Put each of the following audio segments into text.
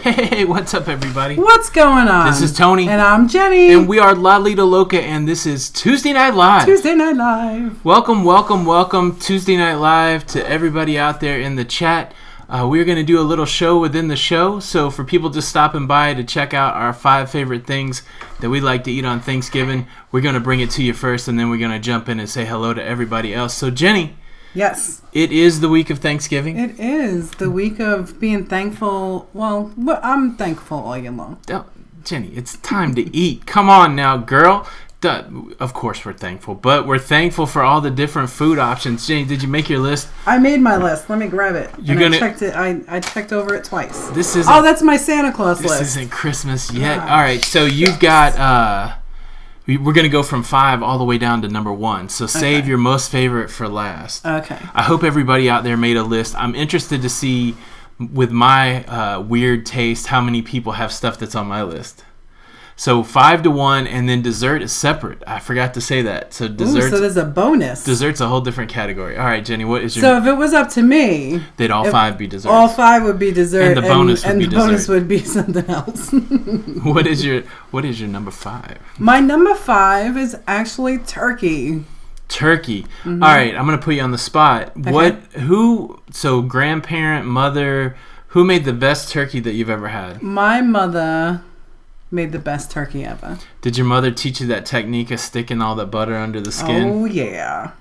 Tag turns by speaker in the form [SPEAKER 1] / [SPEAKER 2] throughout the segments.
[SPEAKER 1] Hey, what's up, everybody?
[SPEAKER 2] What's going on?
[SPEAKER 1] This is Tony.
[SPEAKER 2] And I'm Jenny.
[SPEAKER 1] And we are Lido Loca, and this is Tuesday Night Live.
[SPEAKER 2] Tuesday Night Live.
[SPEAKER 1] Welcome, Tuesday Night Live to everybody out there in the chat. We're going to do a little show within the show, so for people just stopping by to check out our 5 favorite things that we like to eat on Thanksgiving, we're going to bring it to you first, and then we're going to jump in and say hello to everybody else. So, Jenny.
[SPEAKER 2] Yes.
[SPEAKER 1] It is the week of Thanksgiving.
[SPEAKER 2] It is the week of being thankful. Well, I'm thankful all year long.
[SPEAKER 1] Oh, Jenny, it's time to eat. Come on now, girl. Of course we're thankful, but we're thankful for all the different food options. Jenny, did you make your list?
[SPEAKER 2] I made my list. Let me grab it.
[SPEAKER 1] I
[SPEAKER 2] checked it. I checked over it twice.
[SPEAKER 1] This
[SPEAKER 2] that's my Santa Claus list.
[SPEAKER 1] This isn't Christmas yet. All right, so you've got... We're going to go from 5 all the way down to number 1. So save your most favorite for last.
[SPEAKER 2] Okay.
[SPEAKER 1] I hope everybody out there made a list. I'm interested to see, with my weird taste, how many people have stuff that's on my list. So 5 to 1, and then dessert is separate. I forgot to say that. So dessert.
[SPEAKER 2] So there's a bonus.
[SPEAKER 1] Dessert's a whole different category. All right, Jenny, what is your...
[SPEAKER 2] So if it was up to me...
[SPEAKER 1] They'd all 5 be desserts.
[SPEAKER 2] All 5 would be dessert.
[SPEAKER 1] And the bonus would be dessert.
[SPEAKER 2] And the bonus would be something else.
[SPEAKER 1] What is your number 5?
[SPEAKER 2] My number 5 is actually turkey.
[SPEAKER 1] Turkey. Mm-hmm. All right, I'm going to put you on the spot.
[SPEAKER 2] Okay.
[SPEAKER 1] So grandparent, mother, who made the best turkey that you've ever had?
[SPEAKER 2] My mother made the best turkey ever.
[SPEAKER 1] Did your mother teach you that technique of sticking all the butter under the skin?
[SPEAKER 2] Oh, yeah.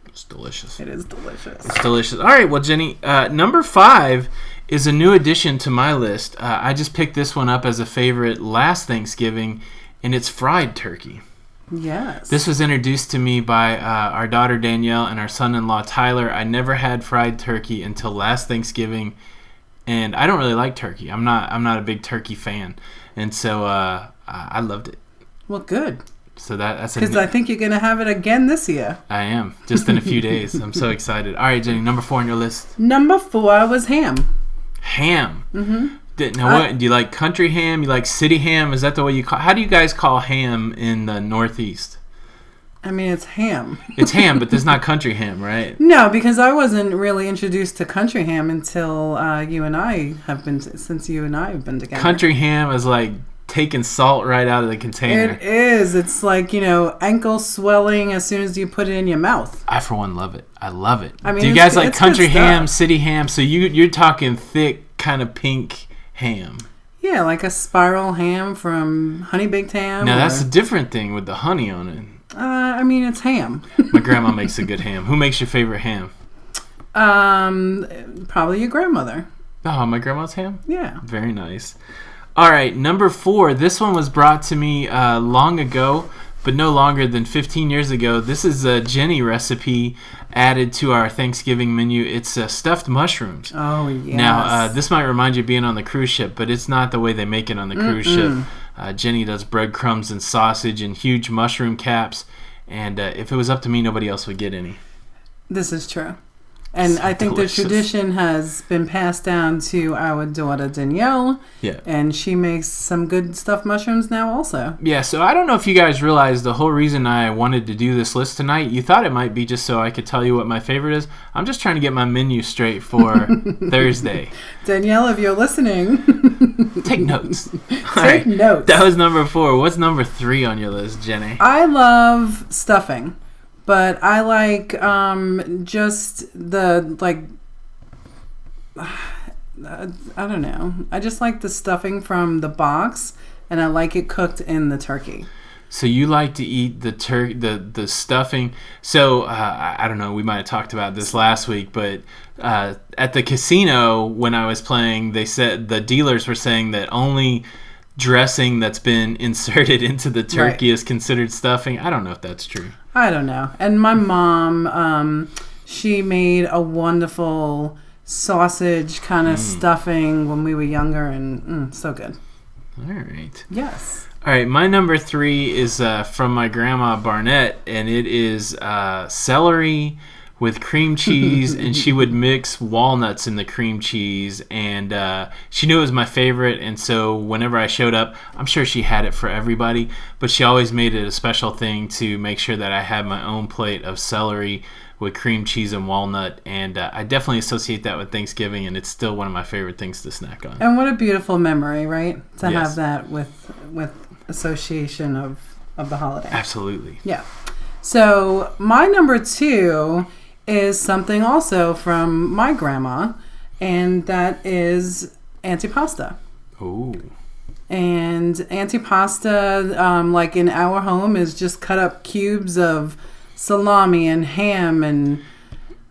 [SPEAKER 1] It's delicious.
[SPEAKER 2] It is delicious.
[SPEAKER 1] It's delicious. All right, well, Jenny, number 5 is a new addition to my list. I just picked this one up as a favorite last Thanksgiving, and it's fried turkey.
[SPEAKER 2] Yes.
[SPEAKER 1] This was introduced to me by our daughter Danielle and our son-in-law Tyler. I never had fried turkey until last Thanksgiving, and I don't really like turkey. I'm not a big turkey fan, and so I loved it.
[SPEAKER 2] Well, good.
[SPEAKER 1] So that's
[SPEAKER 2] because I think you're gonna have it again this year.
[SPEAKER 1] I am, just in a few days. I'm so excited. All right, Jenny, number 4 on your list.
[SPEAKER 2] Number 4 was ham.
[SPEAKER 1] Ham.
[SPEAKER 2] Mm-hmm.
[SPEAKER 1] Now, what do you like? Country ham? You like city ham? Is that the way you call? How do you guys call ham in the Northeast?
[SPEAKER 2] I mean, it's ham.
[SPEAKER 1] It's ham, but there's not country ham, right?
[SPEAKER 2] No, because I wasn't really introduced to country ham until you and I have been together.
[SPEAKER 1] Country ham is like taking salt right out of the container.
[SPEAKER 2] It is. It's like, ankle swelling as soon as you put it in your mouth.
[SPEAKER 1] I, for one, love it. I love it.
[SPEAKER 2] I mean,
[SPEAKER 1] do you guys like country ham, city ham? So you're talking thick, kind of pink ham.
[SPEAKER 2] Yeah, like a spiral ham from Honey Baked Ham.
[SPEAKER 1] Now, that's a different thing with the honey on it.
[SPEAKER 2] I mean, it's ham.
[SPEAKER 1] My grandma makes a good ham. Who makes your favorite ham?
[SPEAKER 2] Probably your grandmother.
[SPEAKER 1] Oh, my grandma's ham?
[SPEAKER 2] Yeah.
[SPEAKER 1] Very nice. All right, number 4. This one was brought to me long ago, but no longer than 15 years ago. This is a Jenny recipe added to our Thanksgiving menu. It's stuffed mushrooms.
[SPEAKER 2] Oh, yes.
[SPEAKER 1] Now, this might remind you of being on the cruise ship, but it's not the way they make it on the cruise ship. Jenny does breadcrumbs and sausage and huge mushroom caps, and if it was up to me, nobody else would get any.
[SPEAKER 2] This is true. And I think the tradition has been passed down to our daughter Danielle.
[SPEAKER 1] Yeah.
[SPEAKER 2] And she makes some good stuffed mushrooms now also.
[SPEAKER 1] Yeah, so I don't know if you guys realize the whole reason I wanted to do this list tonight, you thought it might be just so I could tell you what my favorite is. I'm just trying to get my menu straight for Thursday.
[SPEAKER 2] Danielle, if you're listening,
[SPEAKER 1] take notes.
[SPEAKER 2] Take notes.
[SPEAKER 1] That was number 4. What's number 3 on your list, Jenny?
[SPEAKER 2] I love stuffing. But I like just the, I don't know. I just like the stuffing from the box, and I like it cooked in the turkey.
[SPEAKER 1] So you like to eat the stuffing. So I don't know, we might have talked about this last week, but at the casino when I was playing, they said the dealers were saying that only dressing that's been inserted into the turkey is considered stuffing. I don't know if that's true.
[SPEAKER 2] I don't know. And my mom, she made a wonderful sausage kind of stuffing when we were younger, and so good.
[SPEAKER 1] All right.
[SPEAKER 2] Yes.
[SPEAKER 1] All right, my number 3 is from my grandma Barnett, and it is celery with cream cheese, and she would mix walnuts in the cream cheese, and she knew it was my favorite, and so whenever I showed up, I'm sure she had it for everybody, but she always made it a special thing to make sure that I had my own plate of celery with cream cheese and walnut, and I definitely associate that with Thanksgiving, and it's still one of my favorite things to snack on.
[SPEAKER 2] And what a beautiful memory, right? To
[SPEAKER 1] Yes.
[SPEAKER 2] have that with association of the holiday.
[SPEAKER 1] Absolutely.
[SPEAKER 2] Yeah. So my number 2 is something also from my grandma, and that is Antipasto.
[SPEAKER 1] Ooh.
[SPEAKER 2] And Antipasta, like in our home, is just cut up cubes of salami and ham, and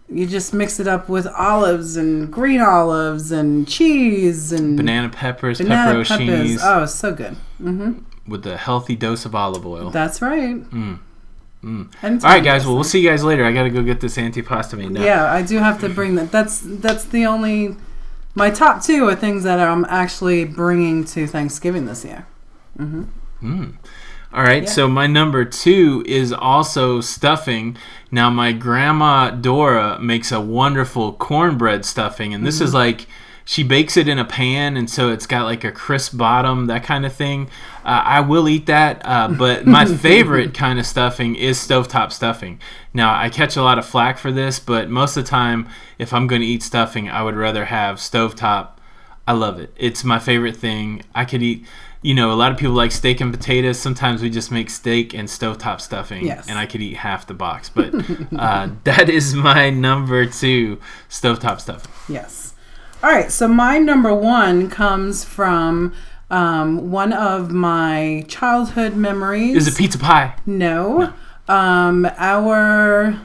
[SPEAKER 2] you just mix it up with olives and green olives and cheese and
[SPEAKER 1] Banana peppers, pepperoncinis.
[SPEAKER 2] Oh, so good. Mm-hmm.
[SPEAKER 1] With a healthy dose of olive oil.
[SPEAKER 2] That's right.
[SPEAKER 1] All right, guys. Well, we'll see you guys later. I got to go get this antipasta made now.
[SPEAKER 2] Yeah, I do have to bring that. That's the only... My top 2 are things that I'm actually bringing to Thanksgiving this year. Mm-hmm.
[SPEAKER 1] All right,
[SPEAKER 2] Yeah.
[SPEAKER 1] so my number 2 is also stuffing. Now, my grandma Dora makes a wonderful cornbread stuffing, and this is like, she bakes it in a pan, and so it's got like a crisp bottom, that kind of thing. I will eat that, but my favorite kind of stuffing is stovetop stuffing. Now, I catch a lot of flack for this, but most of the time, if I'm going to eat stuffing, I would rather have stovetop. I love it. It's my favorite thing. I could eat... You know, a lot of people like steak and potatoes. Sometimes we just make steak and stovetop stuffing,
[SPEAKER 2] Yes.
[SPEAKER 1] and I could eat half the box. But that is my number 2, stovetop stuffing.
[SPEAKER 2] Yes. All right, so my number 1 comes from one of my childhood memories.
[SPEAKER 1] Is it pizza pie?
[SPEAKER 2] No. Our...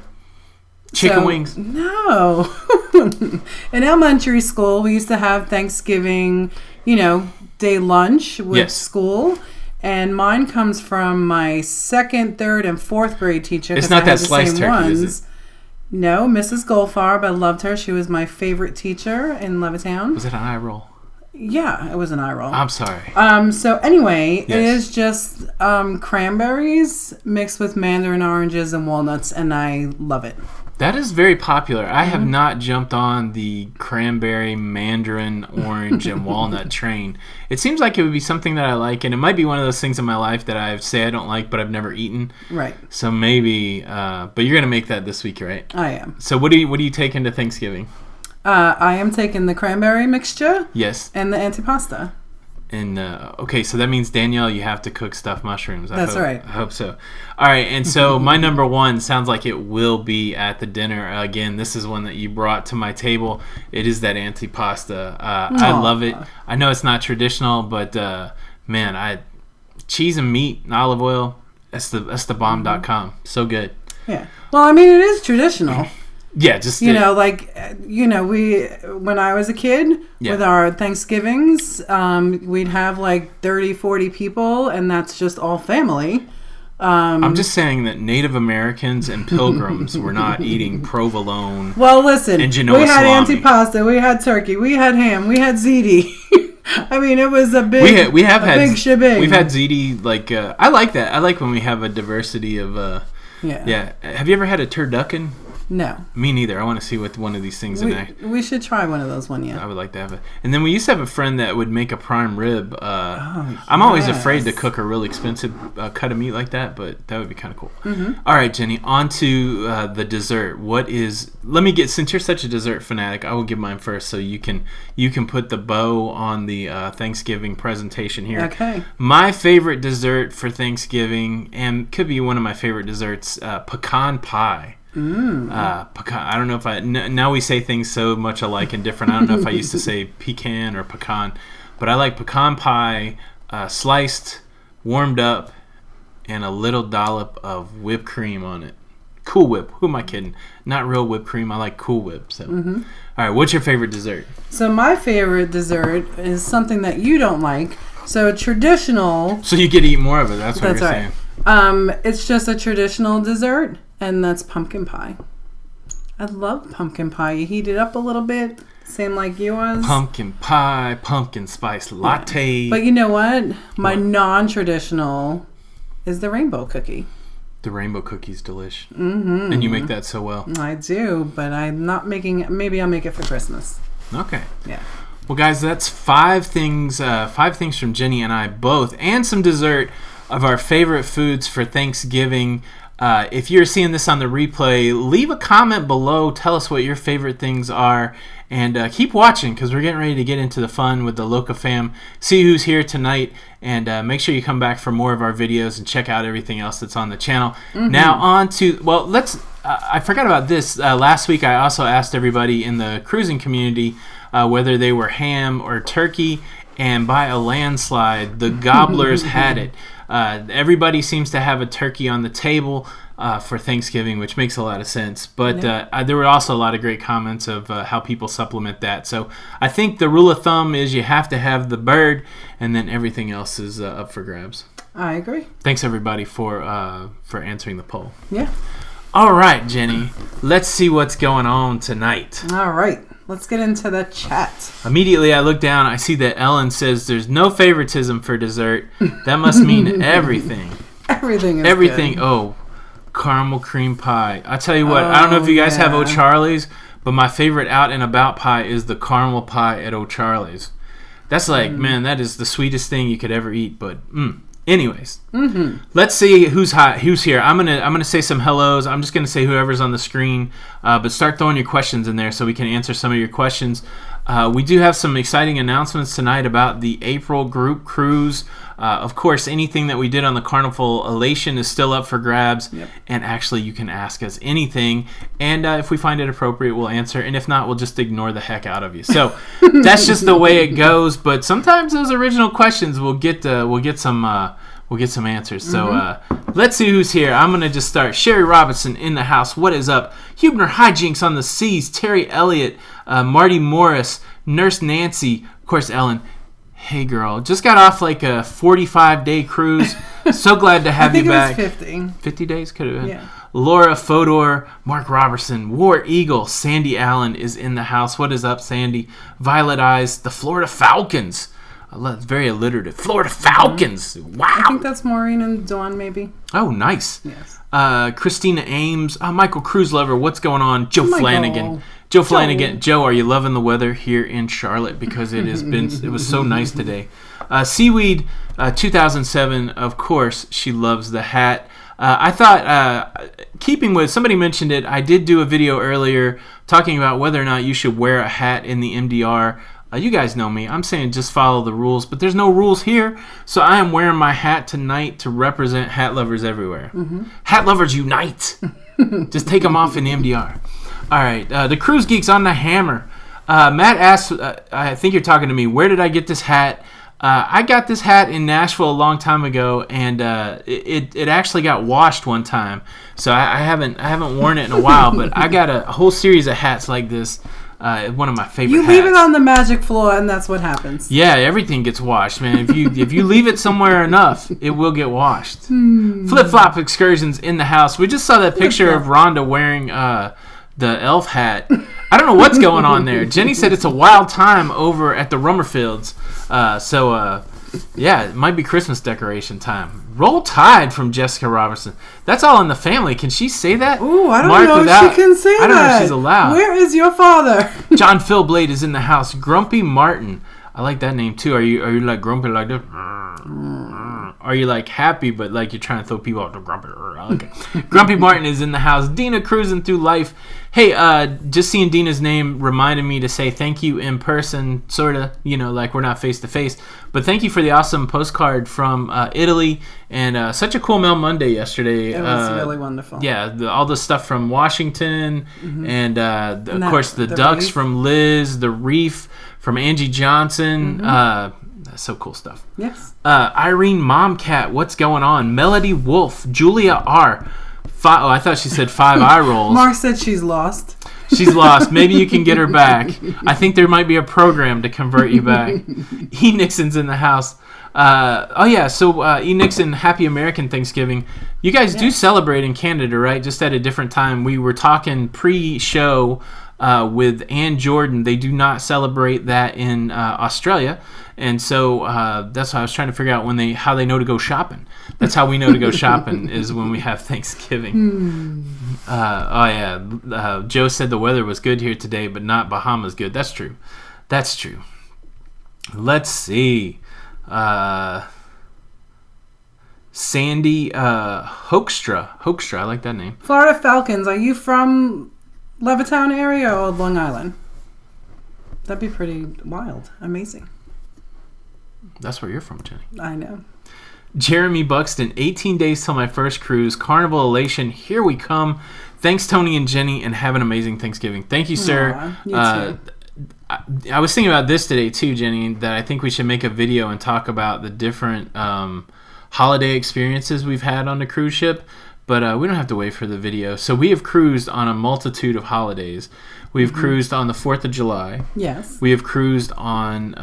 [SPEAKER 1] Chicken wings?
[SPEAKER 2] No. In elementary school, we used to have Thanksgiving, day lunch with
[SPEAKER 1] Yes.
[SPEAKER 2] school. And mine comes from my 2nd, 3rd, and 4th grade teacher.
[SPEAKER 1] It's
[SPEAKER 2] 'cause
[SPEAKER 1] not
[SPEAKER 2] I had
[SPEAKER 1] that
[SPEAKER 2] the
[SPEAKER 1] sliced
[SPEAKER 2] same
[SPEAKER 1] turkey,
[SPEAKER 2] ones.
[SPEAKER 1] is it?
[SPEAKER 2] No, Mrs. Goldfarb. I loved her. She was my favorite teacher in Levittown.
[SPEAKER 1] Was it an eye roll?
[SPEAKER 2] Yeah, it was an eye roll.
[SPEAKER 1] I'm sorry.
[SPEAKER 2] So anyway,
[SPEAKER 1] Yes.
[SPEAKER 2] it is just cranberries mixed with mandarin oranges and walnuts, and I love it.
[SPEAKER 1] That is very popular. I have not jumped on the cranberry, mandarin, orange, and walnut train. It seems like it would be something that I like, and it might be one of those things in my life that I say I don't like, but I've never eaten.
[SPEAKER 2] Right.
[SPEAKER 1] So maybe, but you're gonna make that this week, right?
[SPEAKER 2] I am.
[SPEAKER 1] So what do you take into Thanksgiving?
[SPEAKER 2] I am taking the cranberry mixture
[SPEAKER 1] Yes.
[SPEAKER 2] and the antipasta.
[SPEAKER 1] And okay, so that means Danielle, you have to cook stuffed mushrooms.
[SPEAKER 2] That's right.
[SPEAKER 1] I hope so. All right, and so my number 1 sounds like it will be at the dinner. Again, this is one that you brought to my table. It is that antipasta. I love it. I know it's not traditional, but man, cheese and meat and olive oil. That's the bomb.com. So good.
[SPEAKER 2] Yeah. Well, I mean, it is traditional.
[SPEAKER 1] Yeah, just
[SPEAKER 2] we when I was a kid with our Thanksgivings, we'd have like 30, 40 people, and that's just all family.
[SPEAKER 1] I'm just saying that Native Americans and Pilgrims were not eating provolone.
[SPEAKER 2] Well, listen,
[SPEAKER 1] and Genoa
[SPEAKER 2] we had
[SPEAKER 1] salami.
[SPEAKER 2] antipasta, we had turkey, we had ham, we had ziti. I mean, it was a big,
[SPEAKER 1] we have had
[SPEAKER 2] big shebang.
[SPEAKER 1] We've had ziti. Like I like that. I like when we have a diversity of. Yeah. Have you ever had a turducken?
[SPEAKER 2] No.
[SPEAKER 1] Me neither. I want to see what one of these things
[SPEAKER 2] we should try one of those one year.
[SPEAKER 1] I would like to have it. And then we used to have a friend that would make a prime rib. I'm always afraid to cook a really expensive cut of meat like that, but that would be kind of cool. Mm-hmm. All right, Jenny, on to the dessert. Since you're such a dessert fanatic, I will give mine first so you can put the bow on the Thanksgiving presentation here.
[SPEAKER 2] Okay.
[SPEAKER 1] My favorite dessert for Thanksgiving, and could be one of my favorite desserts, pecan pie. Pecan. I don't know if now we say things so much alike and different. I don't know if I used to say pecan or pecan, but I like pecan pie, sliced, warmed up, and a little dollop of whipped cream on it. Cool Whip. Who am I kidding? Not real whipped cream. I like Cool Whip. So, All right. What's your favorite dessert?
[SPEAKER 2] So my favorite dessert is something that you don't like. So traditional.
[SPEAKER 1] So you get to eat more of it. That's what you're saying.
[SPEAKER 2] It's just a traditional dessert. And that's pumpkin pie. I love pumpkin pie. You heat it up a little bit, same like yours.
[SPEAKER 1] Pumpkin pie, pumpkin spice latte.
[SPEAKER 2] Yeah. But you know what? My non-traditional is the rainbow cookie.
[SPEAKER 1] The rainbow cookie's delish. Mm-hmm. And you make that so well.
[SPEAKER 2] I do, but I'm not making it. Maybe I'll make it for Christmas.
[SPEAKER 1] Okay.
[SPEAKER 2] Yeah.
[SPEAKER 1] Well, guys, that's 5 things from Jenny and I both, and some dessert of our favorite foods for Thanksgiving. If you're seeing this on the replay, leave a comment below. Tell us what your favorite things are. And keep watching because we're getting ready to get into the fun with the Loca fam. See who's here tonight. And make sure you come back for more of our videos and check out everything else that's on the channel. Now on to, well, let's, I forgot about this. Last week I also asked everybody in the cruising community whether they were ham or turkey. And by a landslide, the gobblers had it. Everybody seems to have a turkey on the table for Thanksgiving, which makes a lot of sense. But there were also a lot of great comments of how people supplement that. So I think the rule of thumb is you have to have the bird, and then everything else is up for grabs.
[SPEAKER 2] I agree.
[SPEAKER 1] Thanks, everybody, for answering the poll.
[SPEAKER 2] Yeah.
[SPEAKER 1] All right, Jenny. Let's see what's going on tonight.
[SPEAKER 2] All right. Let's get into the chat.
[SPEAKER 1] Immediately, I look down. I see that Ellen says there's no favoritism for dessert. That must mean everything.
[SPEAKER 2] Everything is
[SPEAKER 1] everything.
[SPEAKER 2] good.
[SPEAKER 1] Oh, caramel cream pie. I tell you what. I don't know if you guys have O'Charlie's, but my favorite out and about pie is the caramel pie at O'Charlie's. That's like, man, that is the sweetest thing you could ever eat. But anyways, let's see who's here. I'm gonna say some hellos. I'm just gonna say whoever's on the screen, but start throwing your questions in there so we can answer some of your questions. We do have some exciting announcements tonight about the April group cruise. Of course, anything that we did on the Carnival Elation is still up for grabs.
[SPEAKER 2] Yep.
[SPEAKER 1] And actually, you can ask us anything. And if we find it appropriate, we'll answer. And if not, we'll just ignore the heck out of you. So that's just the way it goes. But sometimes those original questions we'll get some answers. So let's see who's here. I'm going to just start. Sherry Robinson in the house. What is up? Hubner Hijinks on the seas. Terry Elliott. Marty Morris. Nurse Nancy. Of course, Ellen. Hey, girl. Just got off like a 45-day cruise. So glad to have you back.
[SPEAKER 2] I think it was 50.
[SPEAKER 1] 50 days? Could have been.
[SPEAKER 2] Yeah.
[SPEAKER 1] Laura Fodor, Mark Robertson, War Eagle, Sandy Allen is in the house. What is up, Sandy? Violet Eyes, the Florida Falcons. I love, it's very alliterative. Florida Falcons. Wow.
[SPEAKER 2] I think that's Maureen and Dawn, maybe.
[SPEAKER 1] Oh, nice.
[SPEAKER 2] Yes.
[SPEAKER 1] Christina Ames, Michael Cruise Lover. What's going on? Joe
[SPEAKER 2] Michael.
[SPEAKER 1] Flanagan. Joe Flanagan. Joe, are you loving the weather here in Charlotte? Because it was so nice today. Seaweed 2007, of course, she loves the hat. I thought, keeping with, somebody mentioned it, I did do a video earlier talking about whether or not you should wear a hat in the MDR. You guys know me. I'm saying just follow the rules, but there's no rules here. So I am wearing my hat tonight to represent hat lovers everywhere. Hat lovers unite. Just take them off in the MDR. All right. The Cruise Geeks on the hammer. Matt asked, I think you're talking to me, where did I get this hat? I got this hat in Nashville a long time ago, and it actually got washed one time. So I haven't worn it in a while, but I got a whole series of hats like this. One of my favorite hats.
[SPEAKER 2] You leave it on the magic floor, and that's what happens.
[SPEAKER 1] Yeah, everything gets washed, man. If you leave it somewhere enough, it will get washed. Flip-flop excursions in the house. We just saw that picture of Rhonda wearing the elf hat. I don't know what's going on there. Jenny said it's a wild time over at the Rummerfields. Yeah, it might be Christmas decoration time. Roll Tide from Jessica Robertson. That's all in the family. Can she say that?
[SPEAKER 2] Ooh, I don't know if she can say that.
[SPEAKER 1] I don't know if she's allowed.
[SPEAKER 2] Where is your father?
[SPEAKER 1] John Phil Blade is in the house. Grumpy Martin. I like that name too. Are you like grumpy like this? Are you like happy but like you're trying to throw people out the grumpy? I like it. Grumpy Martin is in the house. Dina cruising through life. Hey, just seeing Dina's name reminded me to say thank you in person, sort of, like we're not face to face. But thank you for the awesome postcard from Italy and such a cool Mail Monday yesterday.
[SPEAKER 2] It was really wonderful.
[SPEAKER 1] Yeah, all the stuff from Washington and of course the ducks reef from Liz, the reef from Angie Johnson. That's so cool stuff.
[SPEAKER 2] Yes.
[SPEAKER 1] Irene Momcat, what's going on? Melody Wolf, Julia R. I thought she said 5 eye rolls.
[SPEAKER 2] Mark said she's lost.
[SPEAKER 1] She's lost. Maybe you can get her back. I think there might be a program to convert you back. E. Nixon's in the house. So E. Nixon, happy American Thanksgiving. You guys do celebrate in Canada, right? Just at a different time. We were talking pre-show with Ann Jordan. They do not celebrate that in Australia. And so that's why I was trying to figure out how they know to go shopping. That's how we know to go shopping is when we have Thanksgiving. Joe said the weather was good here today, but not Bahamas good. That's true. Let's see. Sandy Hoekstra. I like that name.
[SPEAKER 2] Florida Falcons. Are you from Levittown area or Long Island? That'd be pretty wild. Amazing.
[SPEAKER 1] That's where you're from, Jenny.
[SPEAKER 2] I know.
[SPEAKER 1] Jeremy Buxton, 18 days till my first cruise. Carnival elation. Here we come. Thanks, Tony and Jenny, and have an amazing Thanksgiving. Thank you, sir.
[SPEAKER 2] You too.
[SPEAKER 1] I was thinking about this today, too, Jenny, that I think we should make a video and talk about the different holiday experiences we've had on the cruise ship. But we don't have to wait for the video. So we have cruised on a multitude of holidays. We've cruised on the 4th of July.
[SPEAKER 2] Yes.
[SPEAKER 1] We have cruised on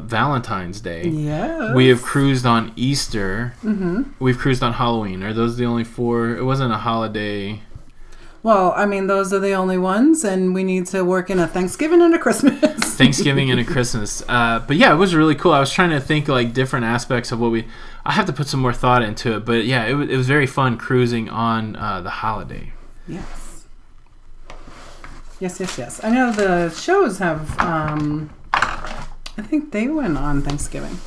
[SPEAKER 1] Valentine's Day.
[SPEAKER 2] Yes.
[SPEAKER 1] We have cruised on Easter. Mm-hmm. We've cruised on Halloween. Are those the only 4? It wasn't a holiday.
[SPEAKER 2] Well, I mean, those are the only ones, and we need to work in a Thanksgiving and a Christmas.
[SPEAKER 1] Thanksgiving and a Christmas. But yeah, it was really cool. I was trying to think like different aspects of what we... I have to put some more thought into it. But yeah, it was very fun cruising on the holiday.
[SPEAKER 2] Yes. Yes. I know the shows have... I think they went on Thanksgiving.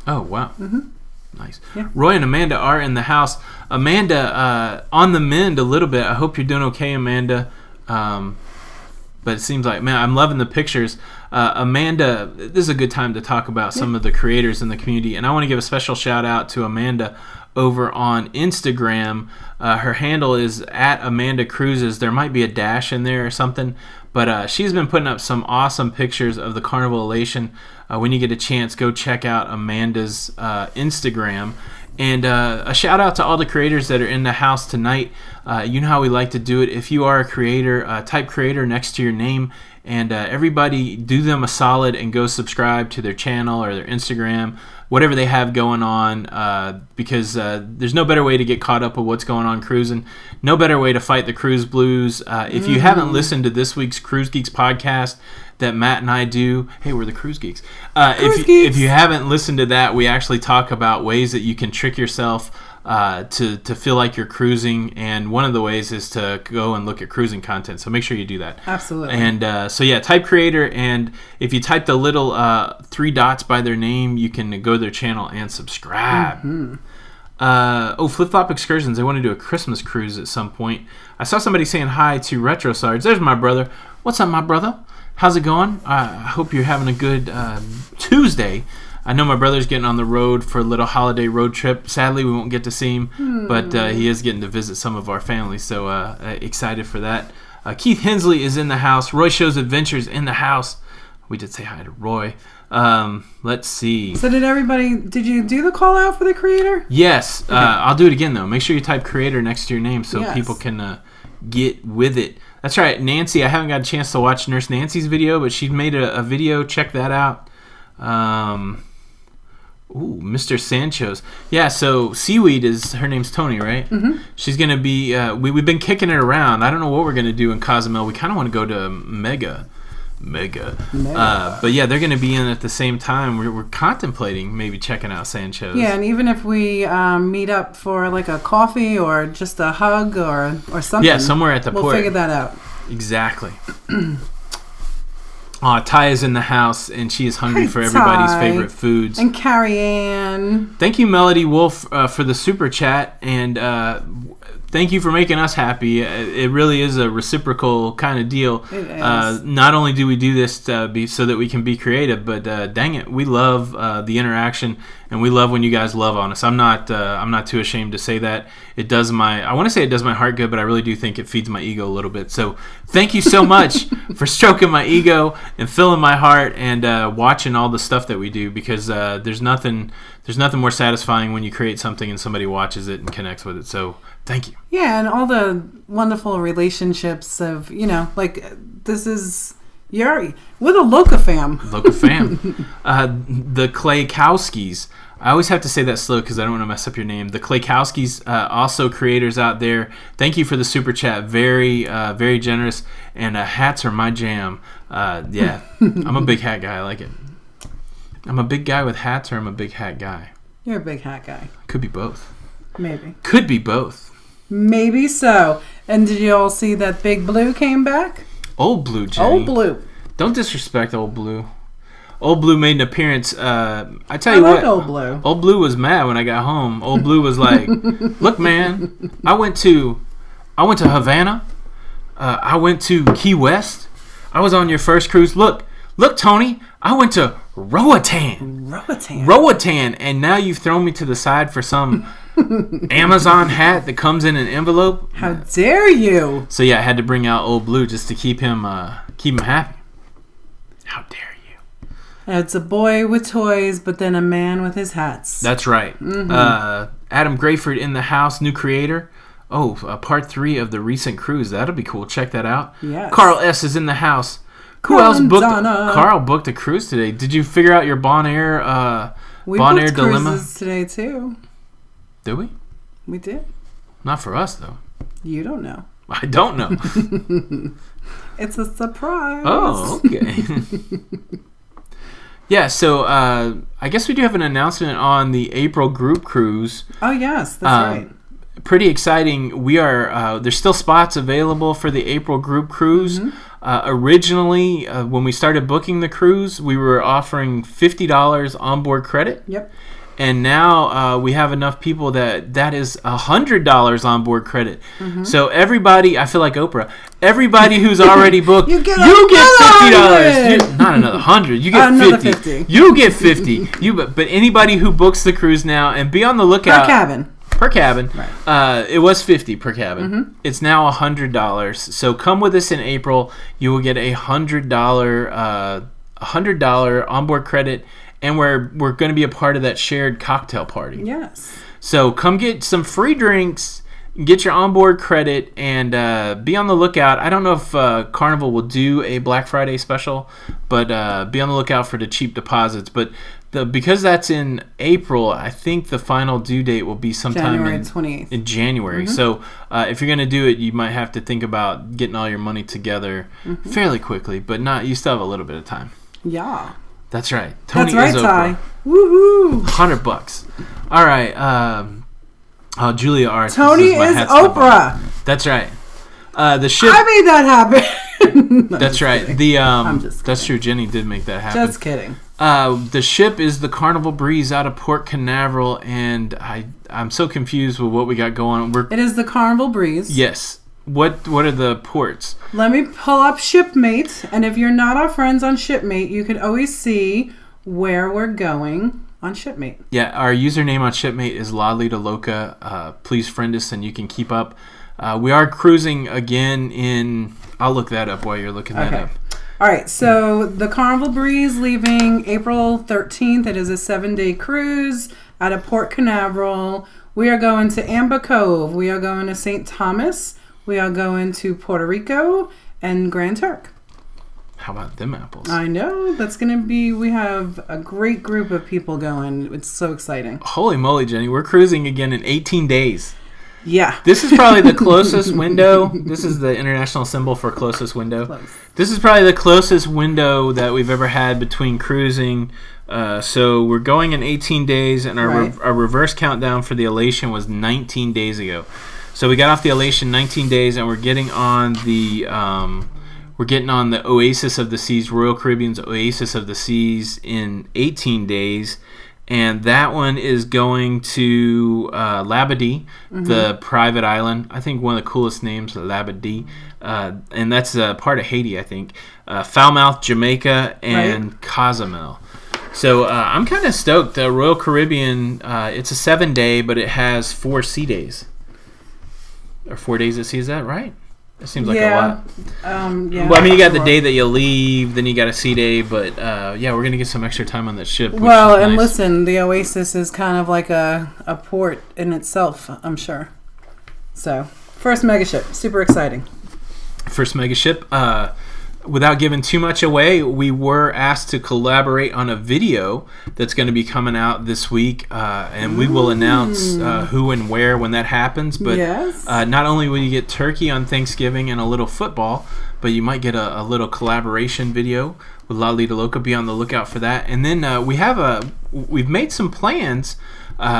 [SPEAKER 1] Oh, wow.
[SPEAKER 2] Mm-hmm.
[SPEAKER 1] Nice.
[SPEAKER 2] Yeah.
[SPEAKER 1] Roy and Amanda are in the house. Amanda, on the mend a little bit. I hope you're doing okay, Amanda. But it seems like, man, I'm loving the pictures. Amanda, this is a good time to talk about some of the creators in the community. And I want to give a special shout out to Amanda over on Instagram. Her handle is @AmandaCruises. There might be a dash in there or something. But she's been putting up some awesome pictures of the Carnival Elation. When you get a chance, go check out Amanda's Instagram. And a shout out to all the creators that are in the house tonight. You know how we like to do it. If you are a creator, type creator next to your name. And everybody do them a solid and go subscribe to their channel or their Instagram, whatever they have going on, because there's no better way to get caught up with what's going on cruising. No better way to fight the cruise blues. If you haven't listened to this week's Cruise Geeks podcast that Matt and I do, hey, we're the Cruise Geeks. If you haven't listened to that, we actually talk about ways that you can trick yourself to feel like you're cruising, and one of the ways is to go and look at cruising content, so make sure you do that.
[SPEAKER 2] Absolutely.
[SPEAKER 1] And so yeah, type creator, and if you type the little 3 dots by their name, you can go to their channel and subscribe. Flip Flop Excursions, they want to do a Christmas cruise at some point. I saw somebody saying hi to Retro Sarge. There's my brother. What's up, my brother? How's it going? I hope you're having a good Tuesday. I know my brother's getting on the road for a little holiday road trip. Sadly, we won't get to see him, but he is getting to visit some of our family, so excited for that. Keith Hensley is in the house. Roy Shows Adventures in the house. We did say hi to Roy. Let's see.
[SPEAKER 2] So did you do the call out for the creator?
[SPEAKER 1] Yes. Okay. I'll do it again, though. Make sure you type creator next to your name so people can get with it. That's right. Nancy, I haven't got a chance to watch Nurse Nancy's video, but she made a video. Check that out. Mr. Sancho's. Yeah, so Seaweed her name's Tony, right? Mm-hmm. She's going to be, we've been kicking it around. I don't know what we're going to do in Cozumel. We kind of want to go to Mega. But yeah, they're going to be in at the same time. We're contemplating maybe checking out Sancho's.
[SPEAKER 2] Yeah, and even if we meet up for like a coffee or just a hug or something.
[SPEAKER 1] Yeah, somewhere at the port.
[SPEAKER 2] We'll figure that out.
[SPEAKER 1] Exactly. Ty is in the house, and she is hungry for everybody's favorite foods.
[SPEAKER 2] And Carrie Ann.
[SPEAKER 1] Thank you, Melody Wolf, for the super chat, and thank you for making us happy. It really is a reciprocal kind of deal.
[SPEAKER 2] It is.
[SPEAKER 1] Not only do we do this so that we can be creative, but dang it, we love the interaction, and we love when you guys love on us. I'm not too ashamed to say that. I want to say it does my heart good, but I really do think it feeds my ego a little bit. So thank you so much for stroking my ego and filling my heart and watching all the stuff that we do, because there's nothing more satisfying when you create something and somebody watches it and connects with it. So thank you.
[SPEAKER 2] Yeah, and all the wonderful relationships of, this is... we're the Loca fam.
[SPEAKER 1] Loca fam. The Claykowskis. I always have to say that slow because I don't want to mess up your name. The Claykowskis, also creators out there. Thank you for the super chat. Very, very generous. And hats are my jam. Yeah, I'm a big hat guy. I like it. I'm a big guy with hats, or I'm a big hat guy?
[SPEAKER 2] You're a big hat guy.
[SPEAKER 1] Could be both.
[SPEAKER 2] Maybe.
[SPEAKER 1] Could be both.
[SPEAKER 2] Maybe so. And did you all see that Big Blue came back?
[SPEAKER 1] Old Blue, Jenny.
[SPEAKER 2] Old Blue.
[SPEAKER 1] Don't disrespect Old Blue. Old Blue made an appearance. I tell
[SPEAKER 2] I
[SPEAKER 1] you
[SPEAKER 2] like
[SPEAKER 1] what,
[SPEAKER 2] Old Blue.
[SPEAKER 1] Old Blue was mad when I got home. Old Blue was like, "Look, man, I went to Havana. I went to Key West. I was on your first cruise. Look, Tony, I went to Roatan, and now you've thrown me to the side for some Amazon hat that comes in an envelope.
[SPEAKER 2] How dare you?"
[SPEAKER 1] So yeah, I had to bring out Old Blue just to keep him happy. How dare you?
[SPEAKER 2] It's a boy with toys, but then a man with his hats.
[SPEAKER 1] That's right. Adam Grayford in the house, new creator. Oh, part 3 of the recent cruise. That'll be cool. Check that out.
[SPEAKER 2] Yes.
[SPEAKER 1] Carl S. is in the house. Who else booked? Carl booked a cruise today. Did you figure out your Bonaire
[SPEAKER 2] we
[SPEAKER 1] Bonaire
[SPEAKER 2] booked
[SPEAKER 1] dilemma?
[SPEAKER 2] Cruises today too.
[SPEAKER 1] Did we?
[SPEAKER 2] We did.
[SPEAKER 1] Not for us though.
[SPEAKER 2] You don't know.
[SPEAKER 1] I don't know.
[SPEAKER 2] It's a surprise.
[SPEAKER 1] Oh, okay. Yeah, so I guess we do have an announcement on the April group cruise.
[SPEAKER 2] Oh yes, that's right.
[SPEAKER 1] Pretty exciting. We are there's still spots available for the April group cruise. Originally, when we started booking the cruise, we were offering $50 onboard credit.
[SPEAKER 2] Yep.
[SPEAKER 1] And now we have enough people that is $100 onboard credit. So everybody, I feel like Oprah. Everybody who's already booked, you get $50. Not another 100. You get 50. You get 50. But anybody who books the cruise now, and be on the lookout. Per cabin. Right. It was $50 per cabin. It's now $100. So come with us in April. You will get a $100 onboard credit. And we're going to be a part of that shared cocktail party.
[SPEAKER 2] Yes.
[SPEAKER 1] So come get some free drinks, get your onboard credit, and be on the lookout. I don't know if Carnival will do a Black Friday special, but be on the lookout for the cheap deposits. But because that's in April, I think the final due date will be sometime
[SPEAKER 2] January 28th.
[SPEAKER 1] In January. So if you're going to do it, you might have to think about getting all your money together fairly quickly, but you still have a little bit of time.
[SPEAKER 2] Yeah.
[SPEAKER 1] That's right. Tony
[SPEAKER 2] That's right,
[SPEAKER 1] is
[SPEAKER 2] Ty.
[SPEAKER 1] Oprah.
[SPEAKER 2] Woohoo!
[SPEAKER 1] $100. All right. Julia R.
[SPEAKER 2] Tony is Oprah.
[SPEAKER 1] That's right. The ship.
[SPEAKER 2] I made that happen. No,
[SPEAKER 1] that's right.
[SPEAKER 2] Kidding. I'm just kidding.
[SPEAKER 1] That's true. Jenny did make that happen.
[SPEAKER 2] Just kidding.
[SPEAKER 1] The ship is the Carnival Breeze out of Port Canaveral, and I'm so confused with what we got going on.
[SPEAKER 2] It is the Carnival Breeze.
[SPEAKER 1] Yes. What are the ports?
[SPEAKER 2] Let me pull up Shipmate, and if you're not our friends on Shipmate, you can always see where we're going on Shipmate.
[SPEAKER 1] Yeah, our username on Shipmate is Lido Loca. Please friend us, and you can keep up. We are cruising again in... I'll look that up while you're looking that up.
[SPEAKER 2] All right, so the Carnival Breeze leaving April 13th. It is a 7-day cruise out of Port Canaveral. We are going to Amba Cove. We are going to St. Thomas. We are going to Puerto Rico and Grand Turk.
[SPEAKER 1] How about them apples?
[SPEAKER 2] I know. That's going to be... We have a great group of people going. It's so exciting.
[SPEAKER 1] Holy moly, Jenny. We're cruising again in 18 days.
[SPEAKER 2] Yeah.
[SPEAKER 1] This is probably the closest window. This is the international symbol for closest window.
[SPEAKER 2] Close.
[SPEAKER 1] This is probably the closest window that we've ever had between cruising. So we're going in 18 days, and our reverse countdown for the Elation was 19 days ago. So we got off the Elation 19 days, and we're getting on the Oasis of the Seas, Royal Caribbean's Oasis of the Seas, in 18 days. And that one is going to Labadee, the private island. I think one of the coolest names, Labadee. And that's part of Haiti, I think. Falmouth, Jamaica, and Cozumel. So I'm kind of stoked. The Royal Caribbean, it's a 7-day, but it has 4 sea days. Or 4 days at sea, is that right? That seems like a lot.
[SPEAKER 2] Yeah.
[SPEAKER 1] Well, I mean, you got the day that you leave, then you got a sea day, but yeah, we're going to get some extra time on that ship.
[SPEAKER 2] Well, and listen, the Oasis is kind of like a port in itself, I'm sure. So, first mega ship, super exciting.
[SPEAKER 1] First mega ship. Without giving too much away, we were asked to collaborate on a video that's going to be coming out this week, and we will announce who and where when that happens. But not only will you get turkey on Thanksgiving and a little football, but you might get a little collaboration video with Lido Loca. Be on the lookout for that. And then we've made some plans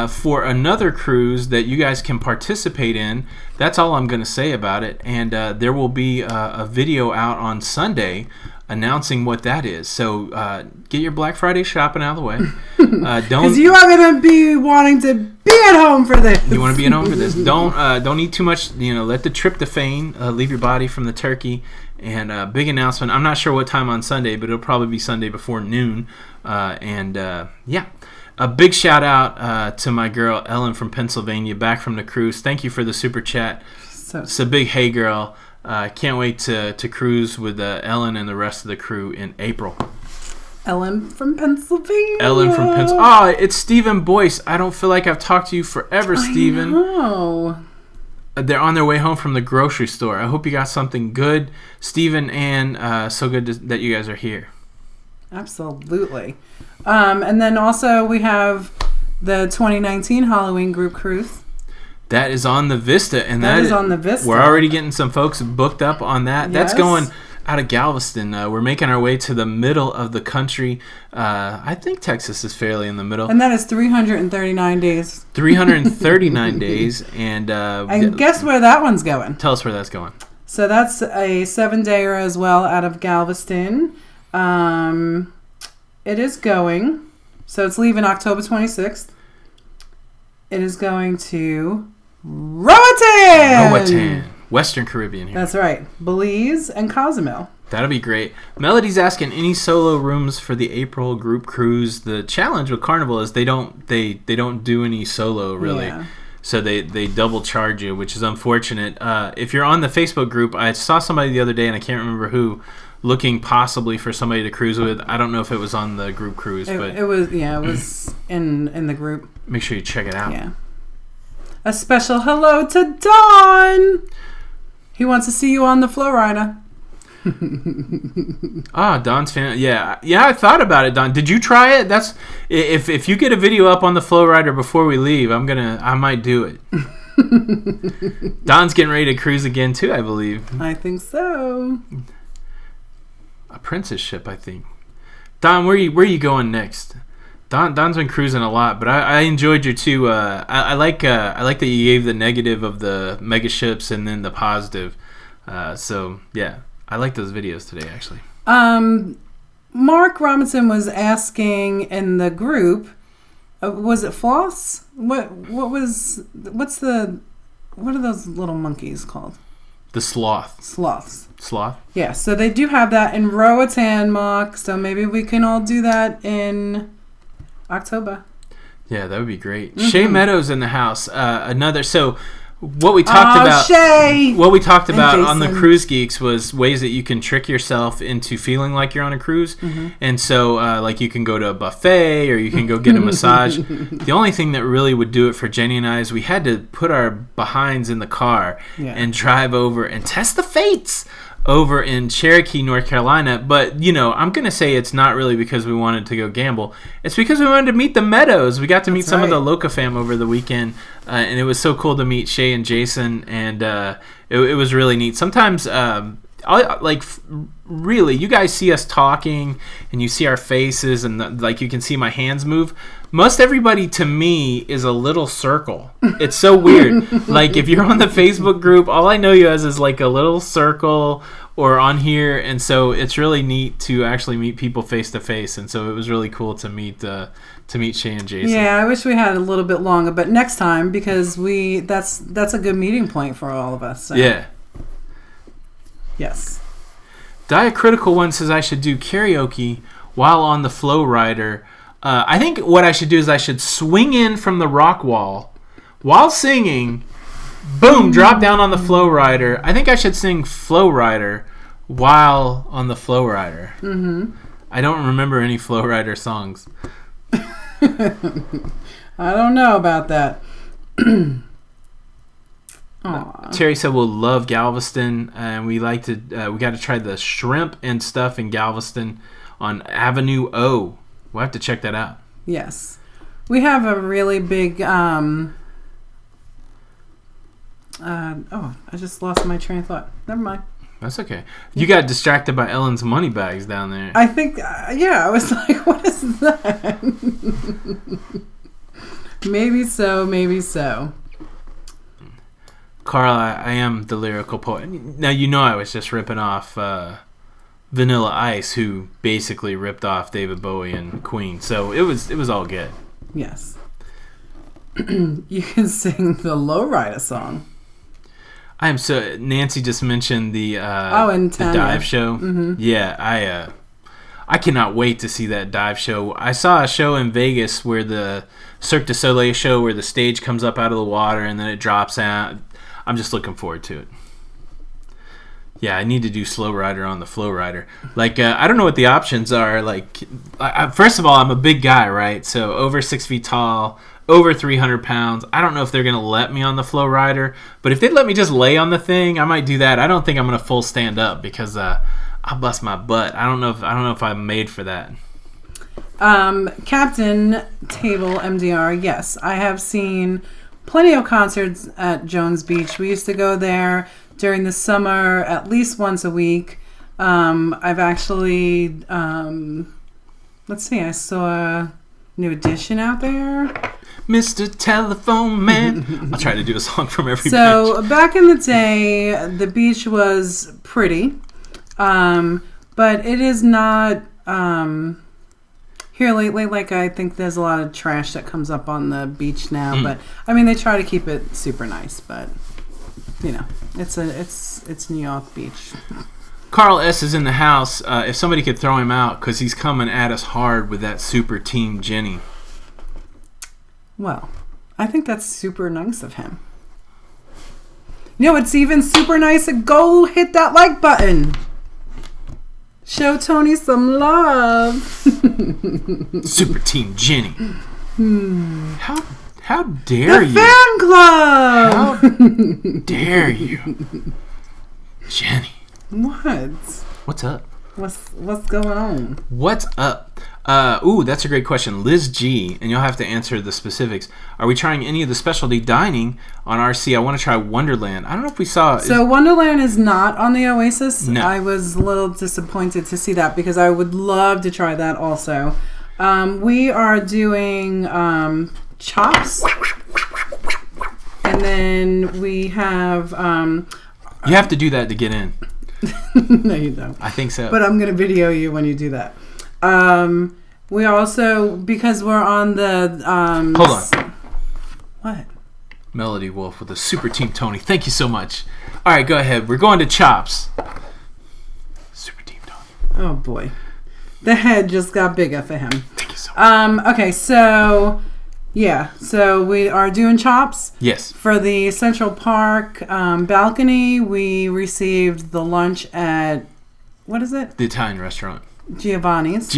[SPEAKER 1] for another cruise that you guys can participate in. That's all I'm going to say about it. And there will be a video out on Sunday announcing what that is. So get your Black Friday shopping out of the way.
[SPEAKER 2] Because you are going to be wanting to be at home for this.
[SPEAKER 1] You want to be at home for this. Don't eat too much. Let the tryptophan leave your body from the turkey. And big announcement. I'm not sure what time on Sunday, but it'll probably be Sunday before noon. Yeah. A big shout out to my girl Ellen from Pennsylvania, back from the cruise. Thank you for the super chat. It's a big hey girl. Can't wait to cruise with Ellen and the rest of the crew in April.
[SPEAKER 2] Ellen from Pennsylvania.
[SPEAKER 1] Oh, it's Stephen Boyce. I don't feel like I've talked to you forever, Stephen.
[SPEAKER 2] I know.
[SPEAKER 1] They're on their way home from the grocery store. I hope you got something good. Stephen and so good that you guys are here.
[SPEAKER 2] Absolutely. And then also we have the 2019 Halloween group cruise.
[SPEAKER 1] That is on the Vista. And
[SPEAKER 2] that is on the Vista.
[SPEAKER 1] We're already getting some folks booked up on that. Yes. That's going out of Galveston. We're making our way to the middle of the country. I think Texas is fairly in the middle.
[SPEAKER 2] And that is 339 days.
[SPEAKER 1] 339 days. And
[SPEAKER 2] guess where that one's going?
[SPEAKER 1] Tell us where that's going.
[SPEAKER 2] So that's a 7-dayer as well out of Galveston. It is going. So it's leaving October 26th. It is going to Roatan, Western Caribbean here. That's right. Belize and Cozumel.
[SPEAKER 1] That'll be great. Melody's asking any solo rooms for the April group cruise. The challenge with Carnival is they don't do any solo really. Yeah. So they double charge you, which is unfortunate. If you're on the Facebook group, I saw somebody the other day and I can't remember who, looking possibly for somebody to cruise with. I don't know if it was on the group cruise, but
[SPEAKER 2] it was in the group.
[SPEAKER 1] Make sure you check it out.
[SPEAKER 2] Yeah. A special hello to Don. He wants to see you on the Flow Rider.
[SPEAKER 1] Don's fan. Yeah. I thought about it, Don. Did you try it? That's if you get a video up on the Flow Rider before we leave, I might do it. Don's getting ready to cruise again too, I believe.
[SPEAKER 2] I think so.
[SPEAKER 1] A princess ship, I think. Don, where are you going next? Don's been cruising a lot, but I enjoyed your two. I like that you gave the negative of the mega ships and then the positive. So yeah, I like those videos today actually.
[SPEAKER 2] Mark Robinson was asking in the group, was it floss? What are those little monkeys called?
[SPEAKER 1] The sloths. Sloth?
[SPEAKER 2] Yeah, so they do have that in Roatan, Mark, so maybe we can all do that in October.
[SPEAKER 1] Yeah, that would be great. Mm-hmm. Shay Meadows in the house. So what we talked about
[SPEAKER 2] Shay!
[SPEAKER 1] What we talked about on the Cruise Geeks was ways that you can trick yourself into feeling like you're on a cruise. Mm-hmm. And so like you can go to a buffet or you can go get a massage. The only thing that really would do it for Jenny and I is we had to put our behinds in the car and drive over and test the fates over in Cherokee, North Carolina. But, I'm going to say it's not really because we wanted to go gamble. It's because we wanted to meet the Meadows. We got to meet some of the Loca fam over the weekend, and it was so cool to meet Shay and Jason, and it was really neat. Sometimes, really, you guys see us talking, and you see our faces, and you can see my hands move. Most everybody to me is a little circle. It's so weird. Like if you're on the Facebook group, all I know you as is like a little circle or on here, and so it's really neat to actually meet people face to face. And so it was really cool to meet Shay and Jason.
[SPEAKER 2] Yeah, I wish we had a little bit longer, but next time because that's a good meeting point for all of us. So.
[SPEAKER 1] Yeah.
[SPEAKER 2] Yes.
[SPEAKER 1] Diacritical One says I should do karaoke while on the Flow Rider. I think what I should do is I should swing in from the rock wall while singing, boom, drop down on the Flow Rider. I think I should sing Flow Rider while on the Flow Rider. Mm-hmm. I don't remember any Flow Rider songs.
[SPEAKER 2] I don't know about that.
[SPEAKER 1] Terry said we'll love Galveston, and we got to try the shrimp and stuff in Galveston on Avenue O. We'll have to check that out.
[SPEAKER 2] Yes. We have a really big I just lost my train of thought. Never mind.
[SPEAKER 1] That's okay. You got distracted by Ellen's money bags down there.
[SPEAKER 2] I think I was like, what is that? Maybe so.
[SPEAKER 1] Carl, I am the lyrical poet. Now, I was just ripping off Vanilla Ice, who basically ripped off David Bowie and Queen. So it was all good.
[SPEAKER 2] Yes. You can sing the Lowrider song.
[SPEAKER 1] Nancy just mentioned the
[SPEAKER 2] and
[SPEAKER 1] the dive show.
[SPEAKER 2] Mm-hmm.
[SPEAKER 1] Yeah, I cannot wait to see that dive show. I saw a show in Vegas where the Cirque du Soleil show where the stage comes up out of the water and then it drops out. I'm just looking forward to it. Yeah, I need to do Slow Rider on the Flow Rider. Like, I don't know what the options are. Like, first of all, I'm a big guy, right? So over 6 feet tall, over 300 pounds. I don't know if they're going to let me on the Flow Rider. But if they'd let me just lay on the thing, I might do that. I don't think I'm going to full stand up because I'll bust my butt. I don't know if I'm made for that.
[SPEAKER 2] Captain Table MDR, yes. I have seen plenty of concerts at Jones Beach. We used to go there during the summer at least once a week. I've actually, let's see, I saw New Edition out there.
[SPEAKER 1] Mr. Telephone Man. I'll try to do a song from every
[SPEAKER 2] So
[SPEAKER 1] beach.
[SPEAKER 2] back in the day, the beach was pretty, but it is not, here lately, like I think there's a lot of trash that comes up on the beach now, but I mean they try to keep it super nice, but you know, it's New York Beach.
[SPEAKER 1] Carl S is in the house. If somebody could throw him out because he's coming at us hard with that super team Jenny.
[SPEAKER 2] Well, I think that's super nice of him. You know, it's even super nice to go hit that like button. Show Tony some love.
[SPEAKER 1] Super team Jenny. How dare you?
[SPEAKER 2] The fan club.
[SPEAKER 1] How dare you, Jenny?
[SPEAKER 2] What?
[SPEAKER 1] What's up?
[SPEAKER 2] What's going on?
[SPEAKER 1] What's up? That's a great question. Liz G, and you'll have to answer the specifics. Are we trying any of the specialty dining on RC? I want to try Wonderland. I don't know if we saw...
[SPEAKER 2] So Wonderland is not on the Oasis.
[SPEAKER 1] No.
[SPEAKER 2] I was a little disappointed to see that because I would love to try that also. We are doing chops. And then we have...
[SPEAKER 1] you have to do that to get in.
[SPEAKER 2] No, you don't.
[SPEAKER 1] I think so.
[SPEAKER 2] But I'm going to video you when you do that. We also, because we're on the...
[SPEAKER 1] Hold on.
[SPEAKER 2] What?
[SPEAKER 1] Melody Wolf with a super team Tony. Thank you so much. All right, go ahead. We're going to chops. Super team Tony.
[SPEAKER 2] Oh, boy. The head just got bigger for him.
[SPEAKER 1] Thank you so much.
[SPEAKER 2] Okay, so... Yeah, so we are doing chops.
[SPEAKER 1] Yes.
[SPEAKER 2] For the Central Park balcony, we received the lunch at, what is it?
[SPEAKER 1] The Italian restaurant.
[SPEAKER 2] Giovanni's.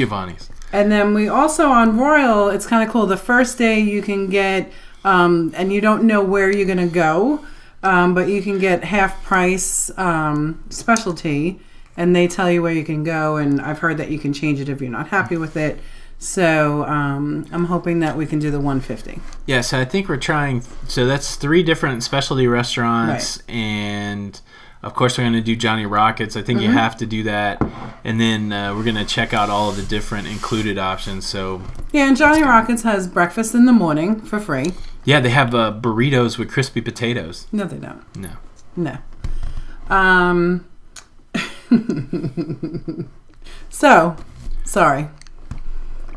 [SPEAKER 1] And
[SPEAKER 2] then we also on Royal, it's kind of cool. The first day you can get, and you don't know where you're going to go, but you can get half price specialty, and they tell you where you can go, and I've heard that you can change it if you're not happy with it. So I'm hoping that we can do the 150.
[SPEAKER 1] Yeah, so I think we're trying. So that's 3 different specialty restaurants,
[SPEAKER 2] right.
[SPEAKER 1] And of course we're going to do Johnny Rockets. I think you have to do that, and then we're going to check out all of the different included options. So
[SPEAKER 2] yeah, and Johnny Rockets has breakfast in the morning for free.
[SPEAKER 1] Yeah, they have burritos with crispy potatoes.
[SPEAKER 2] No, they don't.
[SPEAKER 1] No.
[SPEAKER 2] So, sorry.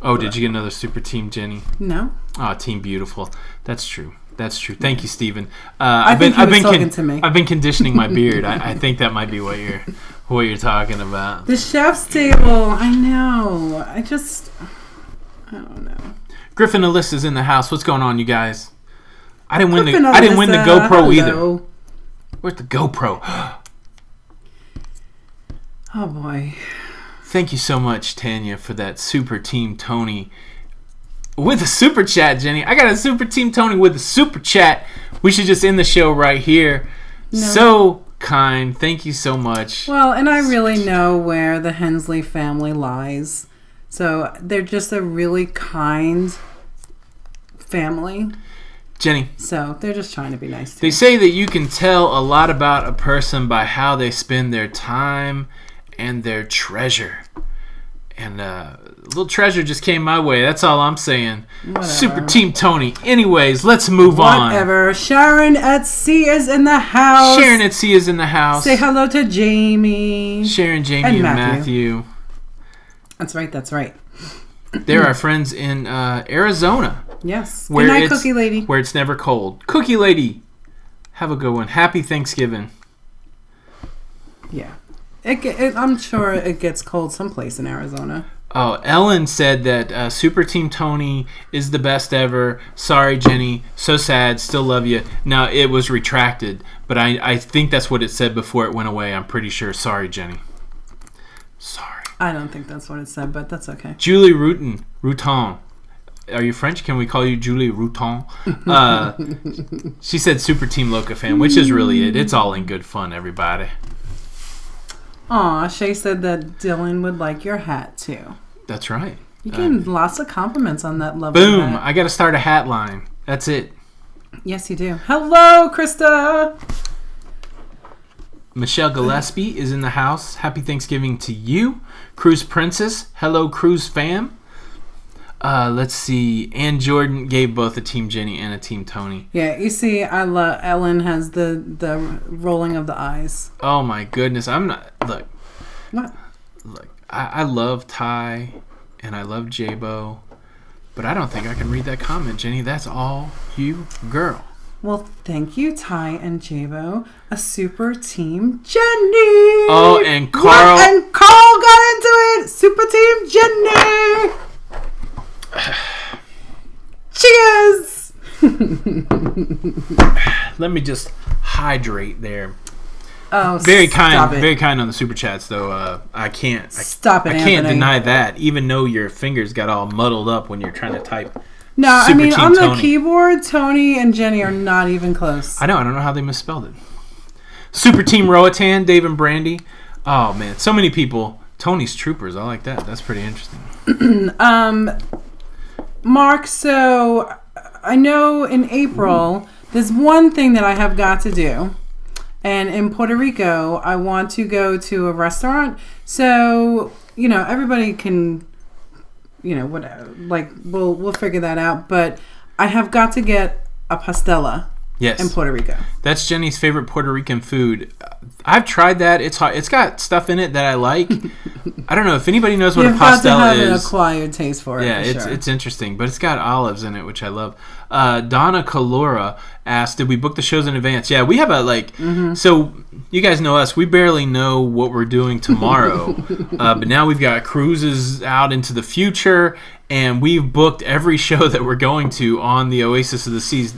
[SPEAKER 1] Oh, did you get another super team, Jenny?
[SPEAKER 2] No.
[SPEAKER 1] Oh, Team Beautiful. That's true. Thank you, Stephen.
[SPEAKER 2] I've been talking to me.
[SPEAKER 1] I've been conditioning my beard. I think that might be what you're talking about.
[SPEAKER 2] The chef's table. I know. I don't know.
[SPEAKER 1] Griffin Alyssa's in the house. What's going on, you guys? I didn't win the GoPro
[SPEAKER 2] hello.
[SPEAKER 1] either. Where's the GoPro?
[SPEAKER 2] Oh boy.
[SPEAKER 1] Thank you so much, Tanya, for that super team Tony with a super chat, Jenny. I got a super team Tony with a super chat. We should just end the show right here. No. So kind. Thank you so much.
[SPEAKER 2] Well, and I really know where the Hensley family lies. So they're just a really kind family.
[SPEAKER 1] Jenny.
[SPEAKER 2] So they're just trying to be nice to
[SPEAKER 1] They say that you can tell a lot about a person by how they spend their time and their treasure. And a little treasure just came my way. That's all I'm saying.
[SPEAKER 2] Whatever.
[SPEAKER 1] Super Team Tony. Anyways, let's move on.
[SPEAKER 2] Whatever. Sharon at C is in the house.
[SPEAKER 1] Sharon at C is in the house.
[SPEAKER 2] Say hello to Jamie.
[SPEAKER 1] Sharon, Jamie, and Matthew.
[SPEAKER 2] That's right.
[SPEAKER 1] They're our friends in Arizona.
[SPEAKER 2] Yes. Good night, Cookie Lady.
[SPEAKER 1] Where it's never cold. Cookie Lady. Have a good one. Happy Thanksgiving.
[SPEAKER 2] Yeah. I'm sure it gets cold someplace in Arizona.
[SPEAKER 1] Oh, Ellen said that Super Team Tony is the best ever. Sorry, Jenny. So sad. Still love you. Now, it was retracted, but I think that's what it said before it went away. I'm pretty sure. Sorry, Jenny. Sorry.
[SPEAKER 2] I don't think that's what it said, but that's okay.
[SPEAKER 1] Julie Routon. Are you French? Can we call you Julie Routon? She said Super Team Loca fan, which is really it. It's all in good fun, everybody.
[SPEAKER 2] Aw, Shay said that Dylan would like your hat, too.
[SPEAKER 1] That's right.
[SPEAKER 2] You getting lots of compliments on that lovely
[SPEAKER 1] boom,
[SPEAKER 2] hat.
[SPEAKER 1] I got to start a hat line. That's it.
[SPEAKER 2] Yes, you do. Hello, Krista!
[SPEAKER 1] Michelle Gillespie is in the house. Happy Thanksgiving to you. Cruise Princess. Hello, Cruise fam. Let's see. Ann Jordan gave both a Team Jenny and a Team Tony.
[SPEAKER 2] Yeah, you see, Ellen has the rolling of the eyes.
[SPEAKER 1] Oh my goodness. I'm not. Look.
[SPEAKER 2] What?
[SPEAKER 1] Look. I love Ty and I love J-Bo, but I don't think I can read that comment, Jenny. That's all you, girl.
[SPEAKER 2] Well, thank you, Ty and J-Bo. A Super Team Jenny.
[SPEAKER 1] Oh, and Carl.
[SPEAKER 2] What? And Carl got into it. Super Team Jenny. Cheers.
[SPEAKER 1] Let me just hydrate there.
[SPEAKER 2] Oh,
[SPEAKER 1] very kind on the super chats, though. I can't.
[SPEAKER 2] Stop it,
[SPEAKER 1] I can't
[SPEAKER 2] Anthony.
[SPEAKER 1] deny that, even though your fingers got all muddled up when you're trying to type.
[SPEAKER 2] No,
[SPEAKER 1] Super
[SPEAKER 2] I mean
[SPEAKER 1] Team
[SPEAKER 2] on the
[SPEAKER 1] Tony.
[SPEAKER 2] keyboard, Tony and Jenny are not even close.
[SPEAKER 1] I don't know how they misspelled it. Super Team Roatan, Dave and Brandy. Oh man, so many people. Tony's Troopers. I like that. That's pretty interesting.
[SPEAKER 2] Mark, so I know in April there's one thing that I have got to do. And in Puerto Rico, I want to go to a restaurant. So, everybody can, whatever. Like, we'll figure that out. But I have got to get a pastela in Puerto Rico.
[SPEAKER 1] That's Jenny's favorite Puerto Rican food. I've tried that. It's hot. It's got stuff in it that I like. I don't know if anybody knows what a pastela
[SPEAKER 2] You've got to have
[SPEAKER 1] is.
[SPEAKER 2] an acquired taste for it.
[SPEAKER 1] Yeah, it's interesting, but it's got olives in it, which I love. Donna Calora asked, "Did we book the shows in advance?" Yeah, we have So you guys know us. We barely know what we're doing tomorrow, but now we've got cruises out into the future, and we've booked every show that we're going to on the Oasis of the Seas.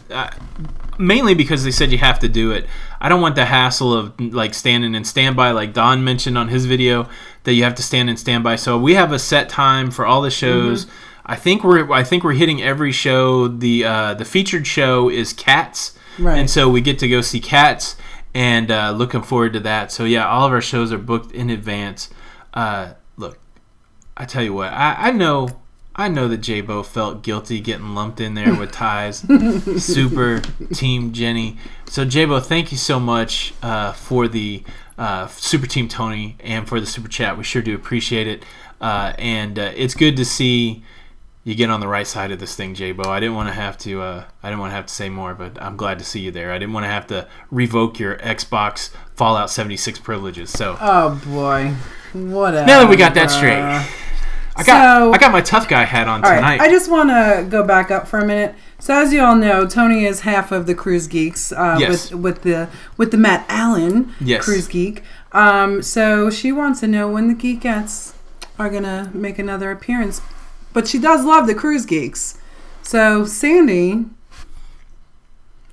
[SPEAKER 1] Mainly because they said you have to do it. I don't want the hassle of standing in standby, like Don mentioned on his video, that you have to stand in standby. So we have a set time for all the shows. I think we're hitting every show. The featured show is Cats,
[SPEAKER 2] right? And
[SPEAKER 1] so we get to go see Cats, and looking forward to that. So yeah, all of our shows are booked in advance. Look, I tell you what, I know that J-Bo felt guilty getting lumped in there with Ty's Super Team Jenny. So J-Bo, thank you so much for the Super Team Tony and for the Super Chat. We sure do appreciate it. And it's good to see you get on the right side of this thing, J-Bo. I didn't want to have to say more, but I'm glad to see you there. I didn't want to have to revoke your Xbox Fallout 76 privileges. So.
[SPEAKER 2] Oh boy, whatever.
[SPEAKER 1] Now that we got that straight. I got my tough guy hat on tonight.
[SPEAKER 2] Right, I just want to go back up for a minute. So as you all know, Tony is half of the Cruise Geeks
[SPEAKER 1] yes.
[SPEAKER 2] with the Matt Allen
[SPEAKER 1] yes.
[SPEAKER 2] Cruise Geek. So she wants to know when the Geekettes are gonna make another appearance. But she does love the Cruise Geeks. So Sandy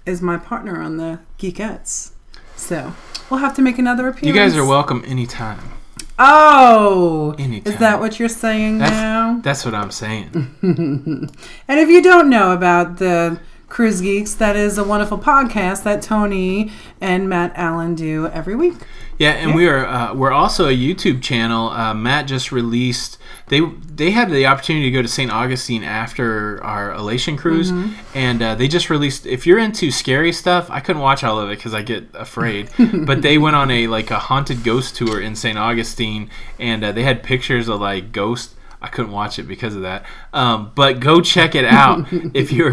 [SPEAKER 2] is my partner on the Geekettes. So we'll have to make another appearance.
[SPEAKER 1] You guys are welcome anytime.
[SPEAKER 2] Oh,
[SPEAKER 1] anytime.
[SPEAKER 2] Is that what you're saying now?
[SPEAKER 1] That's what I'm saying.
[SPEAKER 2] And if you don't know about the Cruise Geeks, that is a wonderful podcast that Tony and Matt Allen do every week.
[SPEAKER 1] Yeah, and we're also a YouTube channel. Matt just released. They had the opportunity to go to St. Augustine after our Elation cruise, and they just released. If you're into scary stuff, I couldn't watch all of it because I get afraid. But they went on a haunted ghost tour in St. Augustine, and they had pictures of like ghosts. I couldn't watch it because of that. But go check it out if you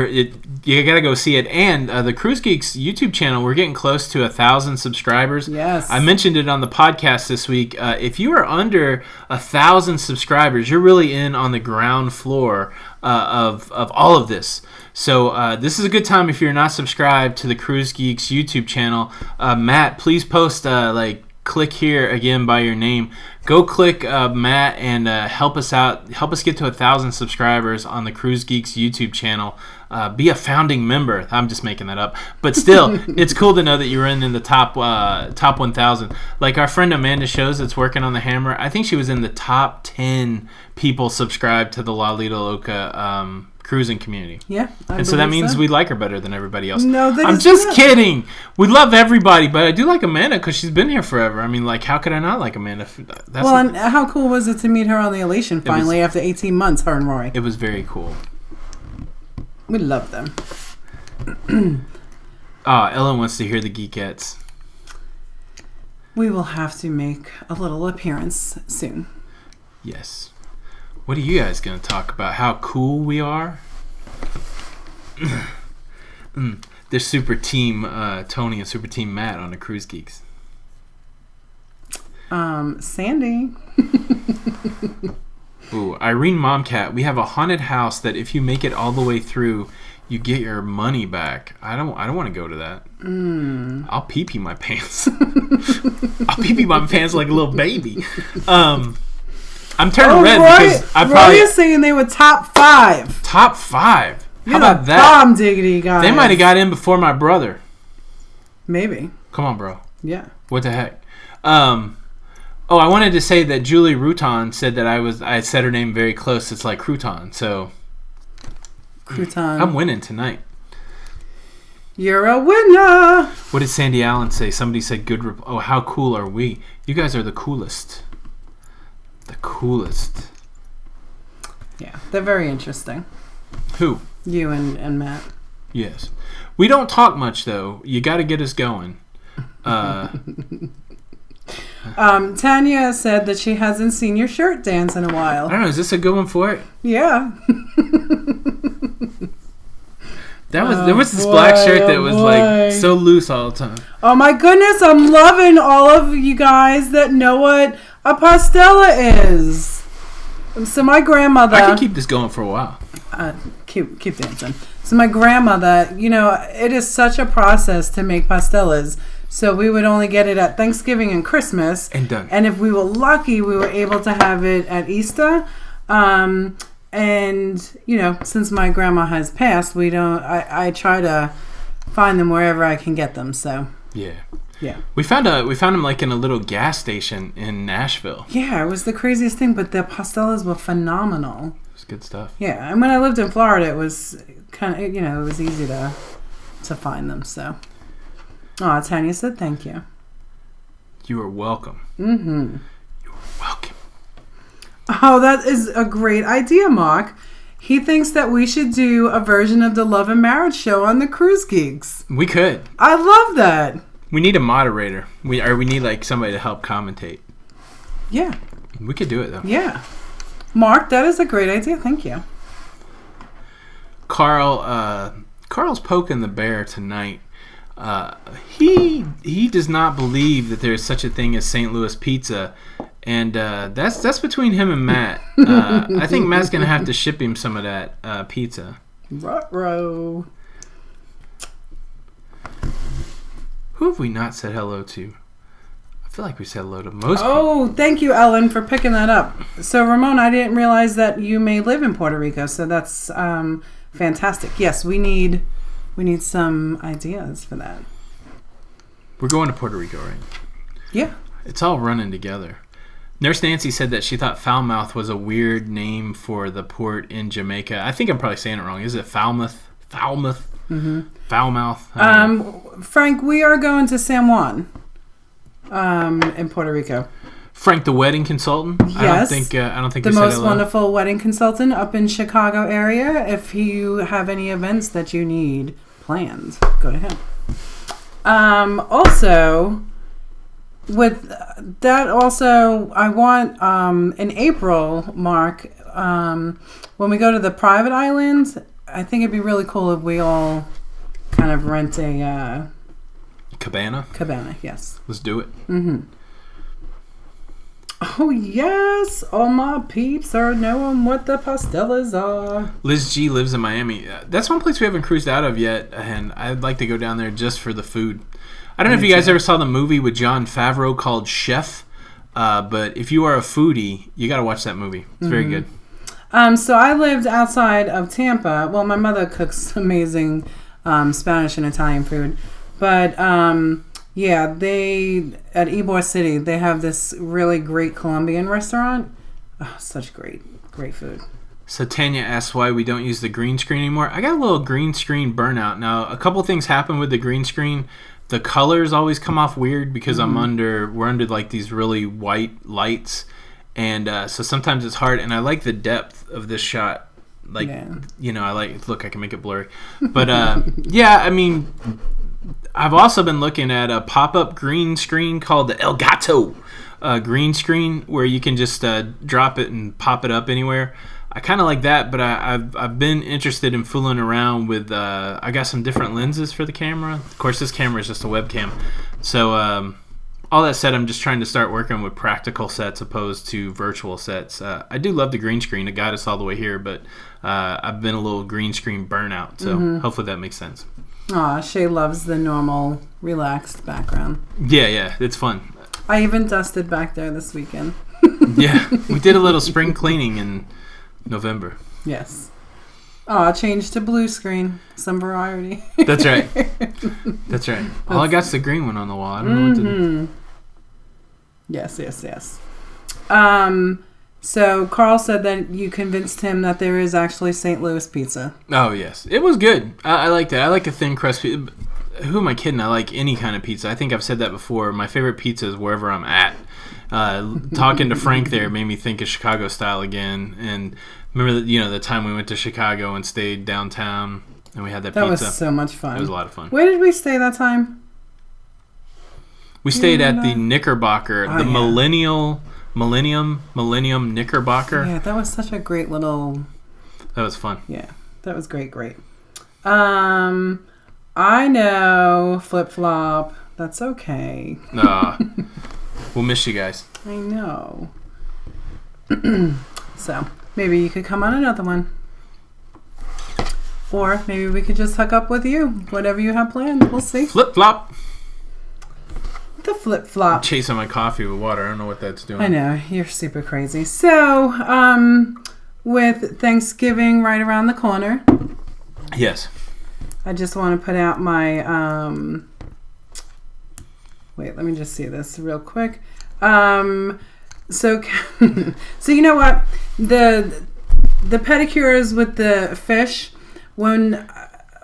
[SPEAKER 1] gotta go see it. And the Cruise Geeks YouTube channel, we're getting close to 1,000 subscribers.
[SPEAKER 2] Yes.
[SPEAKER 1] I mentioned it on the podcast this week. If you are under 1,000 subscribers, you're really in on the ground floor of all of this. So this is a good time if you're not subscribed to the Cruise Geeks YouTube channel. Matt, please post click here again by your name. Go click Matt and help us out. Help us get to 1,000 subscribers on the Cruise Geeks YouTube channel. Be a founding member. I'm just making that up, but still, it's cool to know that you're in the top 1,000. Like our friend Amanda Shows that's working on the Hammer. I think she was in the top 10 people subscribed to the Lido Loca cruising community.
[SPEAKER 2] Yeah,
[SPEAKER 1] and so that means we like her better than everybody else.
[SPEAKER 2] No,
[SPEAKER 1] I'm just kidding. We love everybody, but I do like Amanda because she's been here forever. I mean, how could I not like Amanda?
[SPEAKER 2] And how cool was it to meet her on the Elation finally after 18 months, her and Roy?
[SPEAKER 1] It was very cool.
[SPEAKER 2] We love them.
[SPEAKER 1] Ellen wants to hear the Geekettes.
[SPEAKER 2] We will have to make a little appearance soon.
[SPEAKER 1] Yes. What are you guys going to talk about? How cool we are? There's Super Team Tony and Super Team Matt on the Cruise Geeks.
[SPEAKER 2] Sandy.
[SPEAKER 1] Ooh, Irene Momcat. We have a haunted house that if you make it all the way through, you get your money back. I don't want to go to that. I'll pee-pee my pants. I'll pee-pee my pants like a little baby. I'm turning red because
[SPEAKER 2] Roy is saying they were top 5.
[SPEAKER 1] Top 5? How about that?
[SPEAKER 2] Bomb diggity, guys.
[SPEAKER 1] They might have got in before my brother.
[SPEAKER 2] Maybe.
[SPEAKER 1] Come on, bro.
[SPEAKER 2] Yeah.
[SPEAKER 1] What the heck? I wanted to say that Julie Routon said that I said her name very close. It's like crouton. So
[SPEAKER 2] crouton.
[SPEAKER 1] I'm winning tonight.
[SPEAKER 2] You're a winner.
[SPEAKER 1] What did Sandy Allen say? Somebody said good. How cool are we? You guys are the coolest. The coolest.
[SPEAKER 2] Yeah, they're very interesting.
[SPEAKER 1] Who?
[SPEAKER 2] You and Matt.
[SPEAKER 1] Yes. We don't talk much, though. You got to get us going.
[SPEAKER 2] Tanya said that she hasn't seen your shirt dance in a while.
[SPEAKER 1] I don't know. Is this a good one for it?
[SPEAKER 2] Yeah.
[SPEAKER 1] There was this black shirt that was like so loose all the time.
[SPEAKER 2] Oh my goodness, I'm loving all of you guys that know what a pastella is. So my grandmother...
[SPEAKER 1] I can keep this going for a while.
[SPEAKER 2] Keep dancing. So my grandmother, it is such a process to make pastellas. So we would only get it at Thanksgiving and Christmas.
[SPEAKER 1] And done.
[SPEAKER 2] And if we were lucky, we were able to have it at Easter. And, since my grandma has passed, I try to find them wherever I can get them. So
[SPEAKER 1] yeah.
[SPEAKER 2] Yeah.
[SPEAKER 1] We found them like in a little gas station in Nashville.
[SPEAKER 2] Yeah, it was the craziest thing, but the pastellas were phenomenal.
[SPEAKER 1] It was good stuff.
[SPEAKER 2] Yeah, and when I lived in Florida, it was kind of, it was easy to find them, so. Oh, Tanya said thank you.
[SPEAKER 1] You are welcome.
[SPEAKER 2] Mm-hmm.
[SPEAKER 1] You are welcome.
[SPEAKER 2] Oh, that is a great idea, Mark. He thinks that we should do a version of the Love and Marriage show on the Cruise Geeks.
[SPEAKER 1] We could.
[SPEAKER 2] I love that.
[SPEAKER 1] We need a moderator. We need like somebody to help commentate.
[SPEAKER 2] Yeah.
[SPEAKER 1] We could do it though.
[SPEAKER 2] Yeah. Mark, that is a great idea. Thank you.
[SPEAKER 1] Carl's poking the bear tonight. He does not believe that there is such a thing as St. Louis pizza, and that's between him and Matt. I think Matt's gonna have to ship him some of that pizza.
[SPEAKER 2] Ruh-roh.
[SPEAKER 1] Who have we not said hello to? I feel like we said hello to most people.
[SPEAKER 2] Oh, thank you, Ellen, for picking that up. So, Ramon, I didn't realize that you may live in Puerto Rico, so that's fantastic. Yes, we need some ideas for that.
[SPEAKER 1] We're going to Puerto Rico, right?
[SPEAKER 2] Yeah.
[SPEAKER 1] It's all running together. Nurse Nancy said that she thought Falmouth was a weird name for the port in Jamaica. I think I'm probably saying it wrong. Is it Falmouth? Falmouth? Mm-hmm. Falmouth?
[SPEAKER 2] Frank, we are going to San Juan in Puerto Rico.
[SPEAKER 1] Frank, the wedding consultant.
[SPEAKER 2] Yes,
[SPEAKER 1] I don't think
[SPEAKER 2] the
[SPEAKER 1] you said
[SPEAKER 2] most
[SPEAKER 1] hello.
[SPEAKER 2] wonderful wedding consultant up in Chicago area. If you have any events that you need planned, go to him. Also, with that, I want in April, Mark, when we go to the private islands, I think it'd be really cool if we all kind of rent a
[SPEAKER 1] Cabana.
[SPEAKER 2] Yes.
[SPEAKER 1] Let's do it.
[SPEAKER 2] Mm-hmm. Oh, yes. All my peeps are knowing what the pastelas are.
[SPEAKER 1] Liz G lives in Miami. That's one place we haven't cruised out of yet, and I'd like to go down there just for the food. I don't know if you guys ever saw the movie with Jon Favreau called Chef, but if you are a foodie, you got to watch that movie. It's very good.
[SPEAKER 2] So I lived outside of Tampa. Well, my mother cooks amazing Spanish and Italian food. But, yeah, at Ybor City, they have this really great Colombian restaurant. Oh, such great food.
[SPEAKER 1] So Tanya asks why we don't use the green screen anymore. I got a little green screen burnout. Now, a couple things happen with the green screen. The colors always come off weird because we're under like these really white lights. And so sometimes it's hard. And I like the depth of this shot. Like, look, I can make it blurry. But, yeah, I mean, I've also been looking at a pop-up green screen called the El Gato green screen where you can just drop it and pop it up anywhere. I kind of like that, but I've been interested in fooling around with I got some different lenses for the camera. Of course, this camera is just a webcam. So all that said, I'm just trying to start working with practical sets opposed to virtual sets. I do love the green screen. It got us all the way here, but I've been a little green screen burnout. So hopefully that makes sense.
[SPEAKER 2] Aw, Shay loves the normal, relaxed background.
[SPEAKER 1] Yeah, it's fun.
[SPEAKER 2] I even dusted back there this weekend.
[SPEAKER 1] Yeah, we did a little spring cleaning in November.
[SPEAKER 2] Yes. I changed to blue screen. Some variety.
[SPEAKER 1] That's right. All I got's the green one on the wall. I don't know what to do.
[SPEAKER 2] Yes. So Carl said that you convinced him that there is actually St. Louis pizza.
[SPEAKER 1] Oh, yes. It was good. I like that. I like a thin crust pizza. Who am I kidding? I like any kind of pizza. I think I've said that before. My favorite pizza is wherever I'm at. Talking to Frank there made me think of Chicago style again. And remember the time we went to Chicago and stayed downtown and we had that pizza?
[SPEAKER 2] That was so much fun.
[SPEAKER 1] It was a lot of fun.
[SPEAKER 2] Where did we stay that time?
[SPEAKER 1] We stayed at the Knickerbocker, Millennium Knickerbocker.
[SPEAKER 2] Yeah, that was such a great little...
[SPEAKER 1] That was fun.
[SPEAKER 2] Yeah, that was great. I know, Flip-Flop. That's okay.
[SPEAKER 1] We'll miss you guys.
[SPEAKER 2] I know. So, maybe you could come on another one. Or maybe we could just hook up with you. Whatever you have planned. We'll see.
[SPEAKER 1] Flip-Flop.
[SPEAKER 2] The Flip-Flop.
[SPEAKER 1] I'm chasing my coffee with water. I don't know what that's doing.
[SPEAKER 2] I know. You're super crazy. So, with Thanksgiving right around the corner.
[SPEAKER 1] Yes.
[SPEAKER 2] I just want to put out my... Wait, let me just see this real quick. So you know what? The pedicures with the fish, when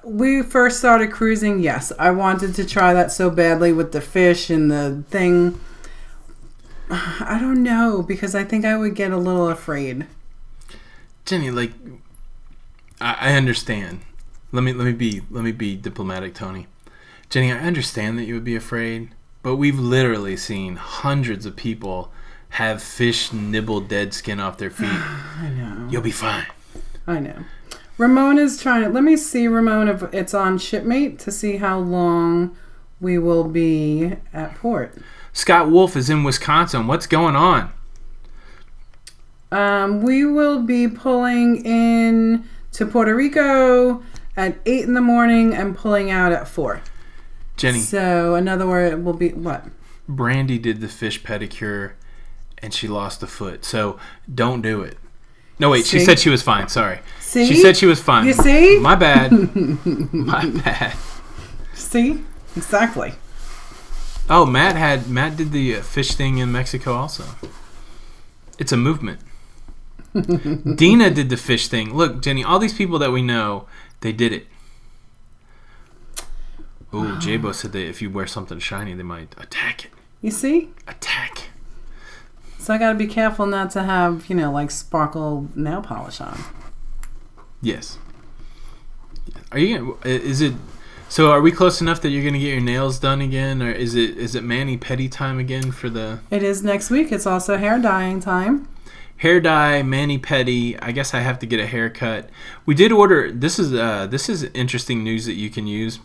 [SPEAKER 2] we first started cruising, yes, I wanted to try that so badly with the fish and the thing. I don't know, because I think I would get a little afraid.
[SPEAKER 1] Jenny, like, I understand. Let me be diplomatic, Tony. Jenny, I understand that you would be afraid, but we've literally seen hundreds of people have fish nibble dead skin off their feet.
[SPEAKER 2] I know.
[SPEAKER 1] You'll be fine.
[SPEAKER 2] I know. Ramon is trying to... Let me see, Ramon, if it's on Shipmate to see how long we will be at port.
[SPEAKER 1] Scott Wolf is in Wisconsin. What's going on?
[SPEAKER 2] We will be pulling in to Puerto Rico at 8 in the morning and pulling out at 4.
[SPEAKER 1] Jenny.
[SPEAKER 2] So, another word will be what?
[SPEAKER 1] Brandy did the fish pedicure and she lost a foot. So, don't do it. No, wait.
[SPEAKER 2] See?
[SPEAKER 1] She said she was fine. Sorry.
[SPEAKER 2] See?
[SPEAKER 1] She said she was fine.
[SPEAKER 2] You see?
[SPEAKER 1] My bad. My bad.
[SPEAKER 2] See? Exactly.
[SPEAKER 1] Oh, Matt did the fish thing in Mexico also. It's a movement. Dina did the fish thing. Look, Jenny, all these people that we know, they did it. Oh, J-Bo said that if you wear something shiny, they might attack it.
[SPEAKER 2] You see?
[SPEAKER 1] Attack.
[SPEAKER 2] So I got to be careful not to have, like sparkle nail polish on.
[SPEAKER 1] Yes. Are you? Is it? So are we close enough that you're gonna get your nails done again, or is it mani pedi time again for the?
[SPEAKER 2] It is next week. It's also hair dyeing time.
[SPEAKER 1] Hair dye, mani pedi. I guess I have to get a haircut. We did order. This is interesting news that you can use,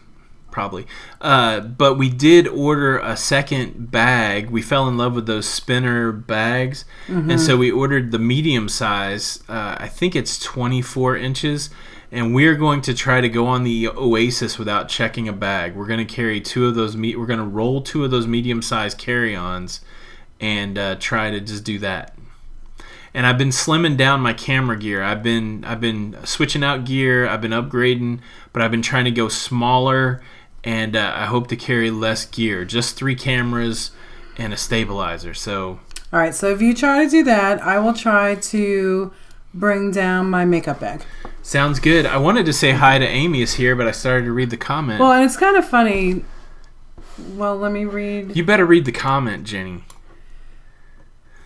[SPEAKER 1] probably. But we did order a second bag. We fell in love with those spinner bags, and so we ordered the medium size. I think it's 24 inches. And we're going to try to go on the Oasis without checking a bag. We're going to carry two of those. We're going to roll two of those medium-sized carry-ons, and try to just do that. And I've been slimming down my camera gear. I've been switching out gear. I've been upgrading, but I've been trying to go smaller, and I hope to carry less gear. Just 3 cameras and a stabilizer. So.
[SPEAKER 2] All right. So if you try to do that, I will try to bring down my makeup bag.
[SPEAKER 1] Sounds good. I wanted to say hi to Amy is here, but I started to read the comment.
[SPEAKER 2] Well, and it's kind of funny. Well, let me read.
[SPEAKER 1] You better read the comment, Jenny.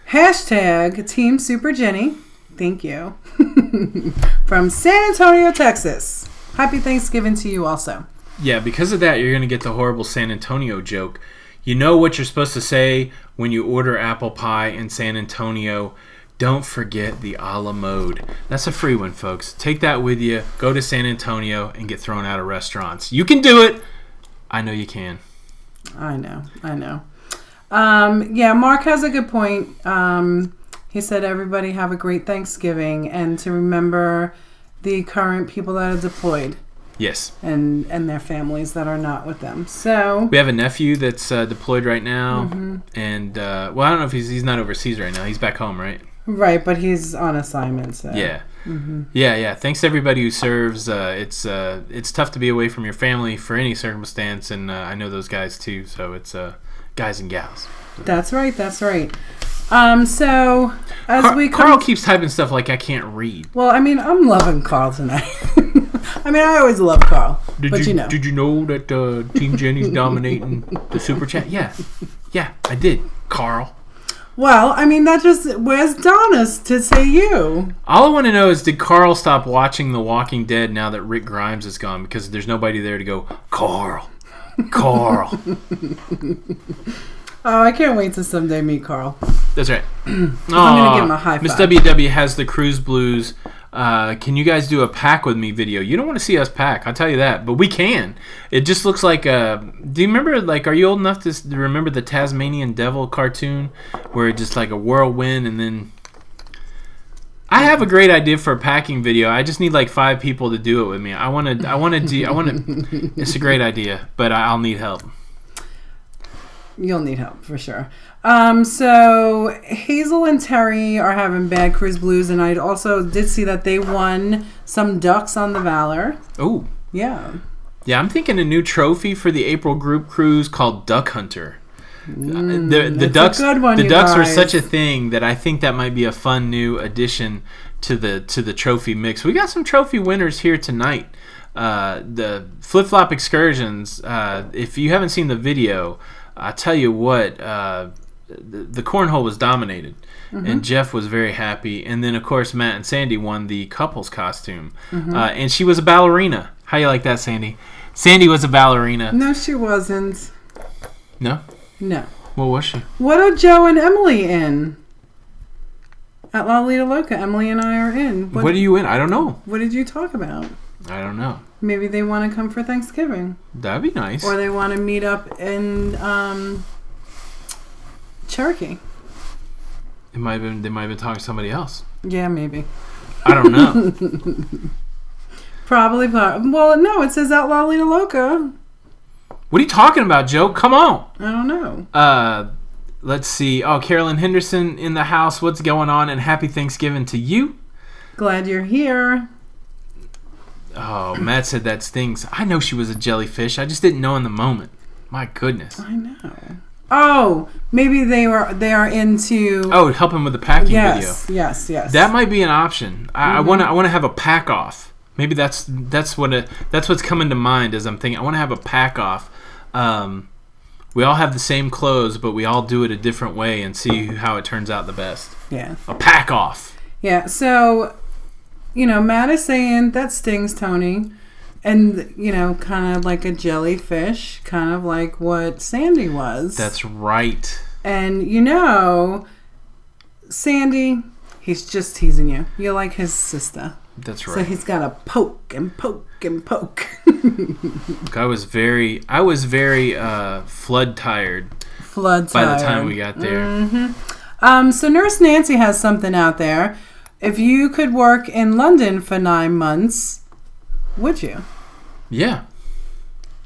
[SPEAKER 2] Hashtag Team Super Jenny. Thank you. From San Antonio, Texas. Happy Thanksgiving to you also.
[SPEAKER 1] Yeah, because of that, you're going to get the horrible San Antonio joke. You know what you're supposed to say when you order apple pie in San Antonio. Don't forget the a la mode. That's a free one, folks. Take that with you. Go to San Antonio and get thrown out of restaurants. You can do it. I know you can.
[SPEAKER 2] I know. Yeah, Mark has a good point. He said everybody have a great Thanksgiving and to remember the current people that are deployed.
[SPEAKER 1] Yes.
[SPEAKER 2] And their families that are not with them. So
[SPEAKER 1] we have a nephew that's deployed right now. And, well, I don't know if he's not overseas right now. He's back home, right?
[SPEAKER 2] Right, but he's on assignment. So.
[SPEAKER 1] Yeah. Yeah. Thanks to everybody who serves. It's tough to be away from your family for any circumstance, and I know those guys too. So it's guys and gals.
[SPEAKER 2] That's right. So as
[SPEAKER 1] Carl keeps typing stuff like I can't read.
[SPEAKER 2] Well, I mean, I'm loving Carl tonight. I mean, I always love Carl. Did
[SPEAKER 1] you know that Team Jenny's dominating the super chat? Yeah, I did, Carl.
[SPEAKER 2] Well, I mean, where's Donna to say you?
[SPEAKER 1] All I want to know is, did Carl stop watching The Walking Dead now that Rick Grimes is gone? Because there's nobody there to go, Carl. Oh,
[SPEAKER 2] I can't wait to someday meet Carl.
[SPEAKER 1] That's right.
[SPEAKER 2] I'm going to give him a high five.
[SPEAKER 1] Miss WW has the cruise blues. Can you guys do a pack with me video? You don't want to see us pack, I'll tell you that, but we can. It just looks like do you remember, are you old enough to remember the Tasmanian Devil cartoon where it's just like a whirlwind and then I have a great idea for a packing video. I just need 5 people to do it with me. It's a great idea, but I'll need help.
[SPEAKER 2] You'll need help for sure. So Hazel and Terry are having bad cruise blues, and I also did see that they won some ducks on the Valor.
[SPEAKER 1] Oh.
[SPEAKER 2] Yeah.
[SPEAKER 1] Yeah, I'm thinking a new trophy for the April group cruise called Duck Hunter. The ducks, are such a thing that I think that might be a fun new addition to the trophy mix. We got some trophy winners here tonight. The flip-flop excursions. If you haven't seen the video, I tell you what, the cornhole was dominated, and Jeff was very happy. And then, of course, Matt and Sandy won the couple's costume, and she was a ballerina. How you like that, Sandy? Sandy was a ballerina.
[SPEAKER 2] No, she wasn't.
[SPEAKER 1] No?
[SPEAKER 2] No.
[SPEAKER 1] What was she?
[SPEAKER 2] What are Joe and Emily in? At Lido Loca, Emily and I are in.
[SPEAKER 1] What are you in? I don't know.
[SPEAKER 2] What did you talk about?
[SPEAKER 1] I don't know.
[SPEAKER 2] Maybe they want to come for Thanksgiving.
[SPEAKER 1] That'd be nice.
[SPEAKER 2] Or they want to meet up in Cherokee.
[SPEAKER 1] They might have been talking to somebody else.
[SPEAKER 2] Yeah, maybe.
[SPEAKER 1] I don't know.
[SPEAKER 2] Probably. Well, no, it says Outlaw Lido Loca.
[SPEAKER 1] What are you talking about, Joe? Come on.
[SPEAKER 2] I don't know.
[SPEAKER 1] Let's see. Oh, Carolyn Henderson in the house. What's going on? And happy Thanksgiving to you.
[SPEAKER 2] Glad you're here.
[SPEAKER 1] Oh, Matt said that stings. I know she was a jellyfish. I just didn't know in the moment. My goodness.
[SPEAKER 2] I know. Oh, maybe they are into.
[SPEAKER 1] Oh, helping with the packing video.
[SPEAKER 2] Yes.
[SPEAKER 1] That might be an option. I want to have a pack off. Maybe that's what's coming to mind as I'm thinking. I want to have a pack off. we all have the same clothes, but we all do it a different way and see how it turns out the best.
[SPEAKER 2] Yeah.
[SPEAKER 1] A pack off.
[SPEAKER 2] Yeah. So, Matt is saying that stings, Tony. And, kind of like a jellyfish, kind of like what Sandy was.
[SPEAKER 1] That's right.
[SPEAKER 2] And, Sandy, he's just teasing you. You're like his sister.
[SPEAKER 1] That's right.
[SPEAKER 2] So he's got to poke and poke and poke.
[SPEAKER 1] I was very flood tired. By the time we got there.
[SPEAKER 2] Mm-hmm. So Nurse Nancy has something out there. If you could work in London for 9 months, would you?
[SPEAKER 1] Yeah.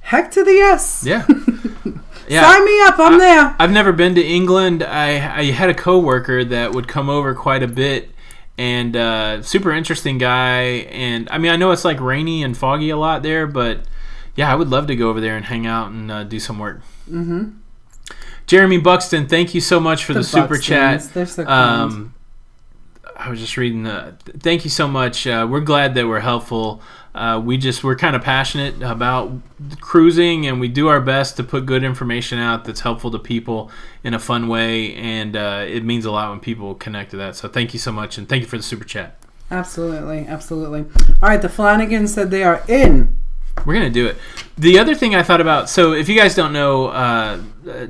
[SPEAKER 2] Heck to the yes.
[SPEAKER 1] Yeah.
[SPEAKER 2] Sign me up. I'm there.
[SPEAKER 1] I've never been to England. I had a coworker that would come over quite a bit, and super interesting guy. And I mean, I know it's like rainy and foggy a lot there, but yeah, I would love to go over there and hang out and do some work. Mm-hmm. Jeremy Buxton, thank you so much for the super chat.
[SPEAKER 2] They're so kind.
[SPEAKER 1] I was just reading thank you so much. We're glad that we're helpful. We're kind of passionate about cruising, and we do our best to put good information out that's helpful to people in a fun way, and it means a lot when people connect to that. So thank you so much, and thank you for the super chat.
[SPEAKER 2] Absolutely. All right, the Flanagans said they are in.
[SPEAKER 1] We're going to do it. The other thing I thought about, so if you guys don't know,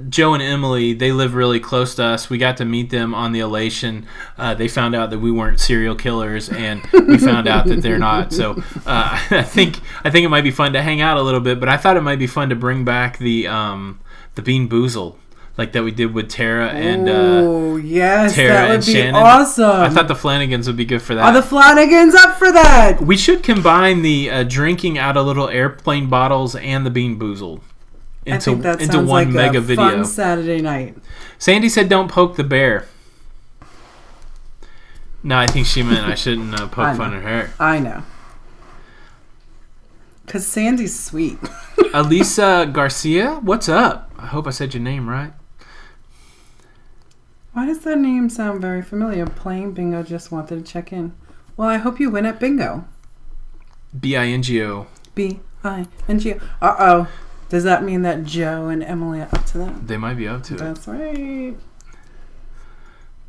[SPEAKER 1] Joe and Emily, they live really close to us. We got to meet them on the Elation. They found out that we weren't serial killers, and we found out that they're not. So I think it might be fun to hang out a little bit, but I thought it might be fun to bring back the Bean Boozled, like that we did with Tara and
[SPEAKER 2] yes,
[SPEAKER 1] Tara
[SPEAKER 2] that would
[SPEAKER 1] and
[SPEAKER 2] be
[SPEAKER 1] Shannon.
[SPEAKER 2] Awesome.
[SPEAKER 1] I thought the Flanagans would be good for that.
[SPEAKER 2] Are the Flanagans up for that?
[SPEAKER 1] We should combine the drinking out of little airplane bottles and the Bean Boozled into one
[SPEAKER 2] like
[SPEAKER 1] mega
[SPEAKER 2] a
[SPEAKER 1] video.
[SPEAKER 2] Fun Saturday night.
[SPEAKER 1] Sandy said, "Don't poke the bear." No, I think she meant I shouldn't poke fun at her.
[SPEAKER 2] I know. Because Sandy's sweet.
[SPEAKER 1] Elisa Garcia, what's up? I hope I said your name right.
[SPEAKER 2] Why does that name sound very familiar? Playing bingo, just wanted to check in. Well, I hope you win at bingo.
[SPEAKER 1] Bingo.
[SPEAKER 2] Bingo. Uh-oh. Does that mean that Joe and Emily are up to that?
[SPEAKER 1] They might be up to it.
[SPEAKER 2] That's right.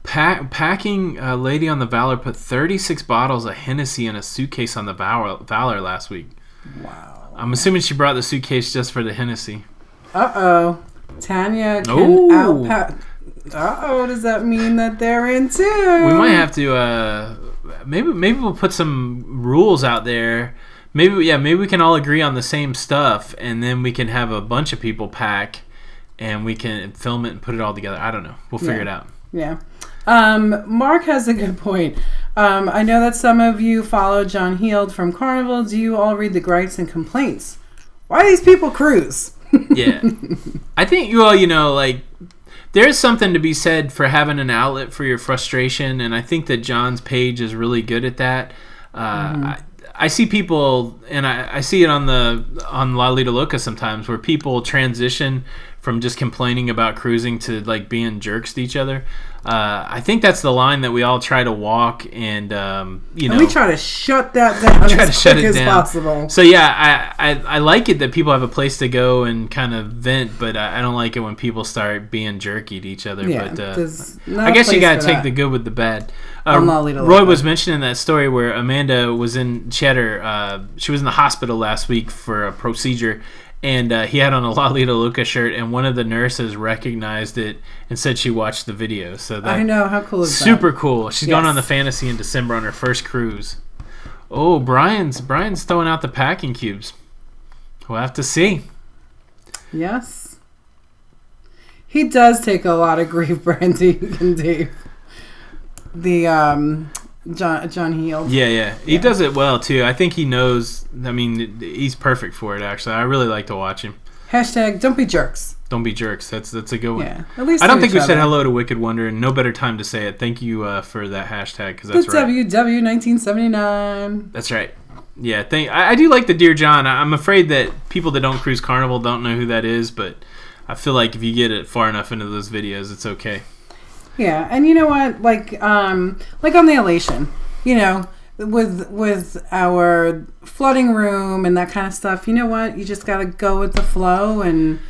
[SPEAKER 1] Packing lady on the Valor put 36 bottles of Hennessy in a suitcase on the Valor last week.
[SPEAKER 2] Wow.
[SPEAKER 1] I'm assuming she brought the suitcase just for the Hennessy.
[SPEAKER 2] Uh-oh. Tanya can outpack... Uh-oh, does that mean that they're in too?
[SPEAKER 1] We might have to, maybe we'll put some rules out there. Maybe we can all agree on the same stuff, and then we can have a bunch of people pack, and we can film it and put it all together. I don't know. We'll figure it out.
[SPEAKER 2] Yeah. Mark has a good point. I know that some of you follow John Heald from Carnival. Do you all read the gripes and complaints? Why do these people cruise?
[SPEAKER 1] Yeah. I think, there's something to be said for having an outlet for your frustration, and I think that John's page is really good at that. I see people, and I see it on Lido Loca sometimes, where people transition from just complaining about cruising to like being jerks to each other. I think that's the line that we all try to walk, and and
[SPEAKER 2] we try to shut that down as quick as possible.
[SPEAKER 1] So yeah, I like it that people have a place to go and kind of vent, but I don't like it when people start being jerky to each other.
[SPEAKER 2] Yeah,
[SPEAKER 1] but I guess you got to take the good with the bad. Roy was mentioning that story where Amanda was in Cheddar. She was in the hospital last week for a procedure. And he had on a Lido Loca shirt, and one of the nurses recognized it and said she watched the video. So that,
[SPEAKER 2] I know, how cool is that?
[SPEAKER 1] Super cool. She's going on the Fantasy in December on her first cruise. Oh, Brian's throwing out the packing cubes. We'll have to see.
[SPEAKER 2] Yes. He does take a lot of grief, Brandy and Dave. The John Heald.
[SPEAKER 1] Yeah. He does it well, too. I think he knows. I mean, he's perfect for it, actually. I really like to watch him.
[SPEAKER 2] Hashtag don't be jerks.
[SPEAKER 1] Don't be jerks. That's a good one.
[SPEAKER 2] Yeah, at least
[SPEAKER 1] I don't think we said hello to Wicked Wonder, and no better time to say it. Thank you for that hashtag, because that's right.
[SPEAKER 2] WW1979.
[SPEAKER 1] That's right. Yeah, I do like the Dear John. I'm afraid that people that don't cruise Carnival don't know who that is, but I feel like if you get it far enough into those videos, it's okay.
[SPEAKER 2] Yeah, and you know what? Like on the Elation, with our flooding room and that kind of stuff, you know what? You just got to go with the flow, and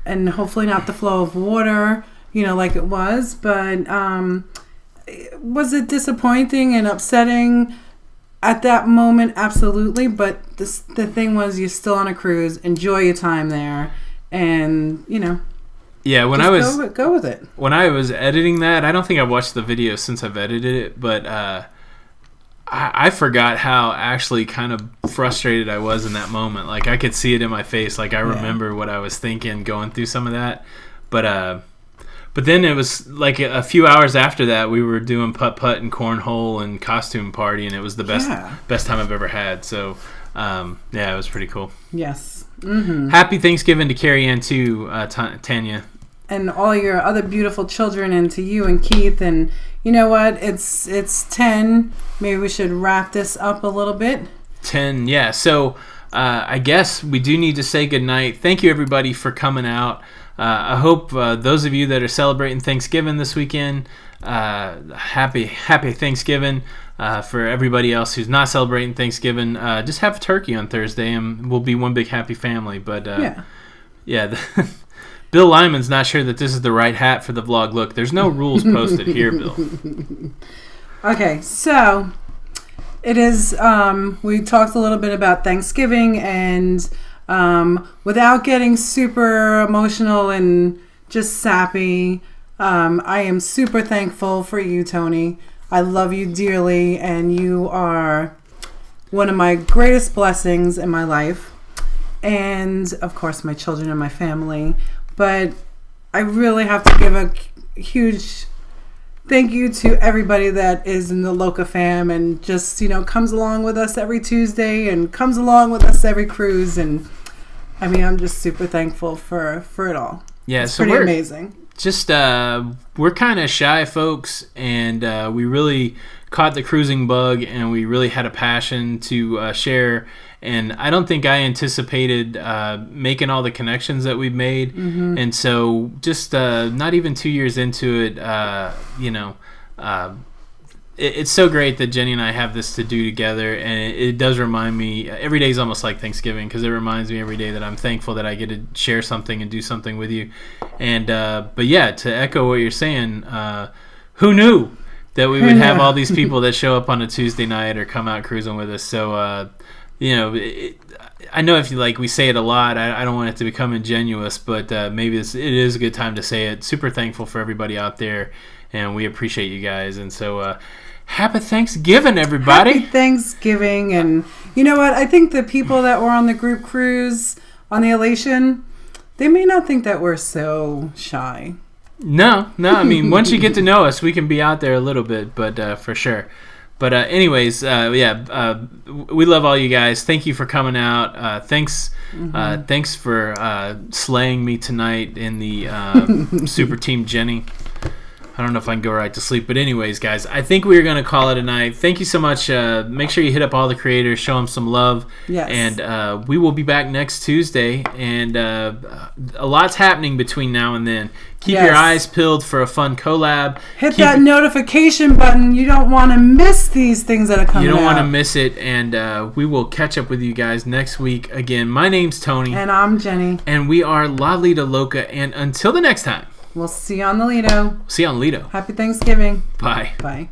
[SPEAKER 2] and hopefully not the flow of water, like it was. But was it disappointing and upsetting at that moment? Absolutely. But the thing was, you're still on a cruise. Enjoy your time there, and
[SPEAKER 1] Yeah,
[SPEAKER 2] go with it.
[SPEAKER 1] When I was editing that, I don't think I've watched the video since I've edited it, but I forgot how actually kind of frustrated I was in that moment. Like, I could see it in my face. Like, I remember what I was thinking going through some of that. But then it was like a few hours after that, we were doing putt-putt and cornhole and costume party, and it was the best time I've ever had. So, it was pretty cool.
[SPEAKER 2] Yes. Mm-hmm.
[SPEAKER 1] Happy Thanksgiving to Carrie Ann too, Tanya.
[SPEAKER 2] And all your other beautiful children, and to you and Keith. And you know what? It's 10. Maybe we should wrap this up a little bit. 10,
[SPEAKER 1] yeah. So I guess we do need to say goodnight. Thank you, everybody, for coming out. I hope those of you that are celebrating Thanksgiving this weekend, happy Thanksgiving. For everybody else who's not celebrating Thanksgiving, just have turkey on Thursday, and we'll be one big happy family. But Bill Lyman's not sure that this is the right hat for the vlog. Look, there's no rules posted here, Bill.
[SPEAKER 2] Okay, so it is. We talked a little bit about Thanksgiving, and without getting super emotional and just sappy, I am super thankful for you, Tony. I love you dearly, and you are one of my greatest blessings in my life. And, of course, my children and my family. But I really have to give a huge thank you to everybody that is in the Loca fam and just, comes along with us every Tuesday and comes along with us every cruise. And, I'm just super thankful for it all.
[SPEAKER 1] Yeah,
[SPEAKER 2] it's pretty amazing.
[SPEAKER 1] Just we're kind of shy folks, and we really caught the cruising bug, and we really had a passion to share. And I don't think I anticipated making all the connections that we've made. Mm-hmm. And so just not even 2 years into it, it's so great that Jenny and I have this to do together. And it does remind me, every day is almost like Thanksgiving, because it reminds me every day that I'm thankful that I get to share something and do something with you. And but yeah, to echo what you're saying, who knew that we would have all these people that show up on a Tuesday night or come out cruising with us? So I know if we say it a lot, I don't want it to become ingenuous, but maybe it is a good time to say it. Super thankful for everybody out there, and we appreciate you guys. And so happy Thanksgiving, everybody.
[SPEAKER 2] Happy Thanksgiving. And you know what? I think the people that were on the group cruise on the Elation, they may not think that we're so shy.
[SPEAKER 1] No. Once you get to know us, we can be out there a little bit, but for sure. But anyways, we love all you guys. Thank you for coming out. Thanks for slaying me tonight in the Super Team Jenny. I don't know if I can go right to sleep. But anyways, guys, I think we're going to call it a night. Thank you so much. Make sure you hit up all the creators. Show them some love.
[SPEAKER 2] Yes.
[SPEAKER 1] And we will be back next Tuesday. And a lot's happening between now and then. Keep your eyes peeled for a fun collab.
[SPEAKER 2] Hit that notification button. You don't want to miss these things that are coming out.
[SPEAKER 1] You don't want to miss it. And we will catch up with you guys next week. Again, my name's Tony.
[SPEAKER 2] And I'm Jenny.
[SPEAKER 1] And we are Lido Loca. And until the next time.
[SPEAKER 2] We'll see you on the Lido.
[SPEAKER 1] See you on Lido.
[SPEAKER 2] Happy Thanksgiving.
[SPEAKER 1] Bye.
[SPEAKER 2] Bye.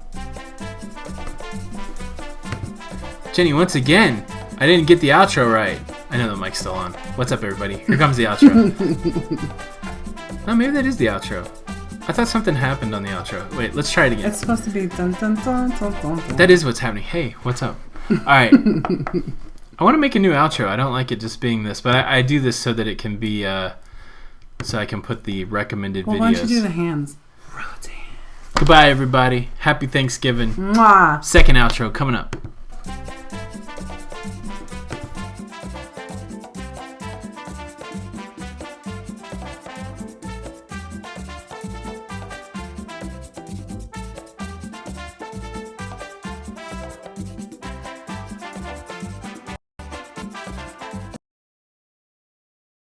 [SPEAKER 1] Jenny, once again, I didn't get the outro right. I know the mic's still on. What's up, everybody? Here comes the outro. Oh, maybe that is the outro. I thought something happened on the outro. Wait, let's try it again.
[SPEAKER 2] It's supposed to be dun dun dun dun dun dun.
[SPEAKER 1] That is what's happening. Hey, what's up? All right. I want to make a new outro. I don't like it just being this, but I do this so that it can be... so I can put the recommended videos.
[SPEAKER 2] Why don't you do the hands? Rotate.
[SPEAKER 1] Goodbye, everybody. Happy Thanksgiving.
[SPEAKER 2] Mwah.
[SPEAKER 1] Second outro coming up.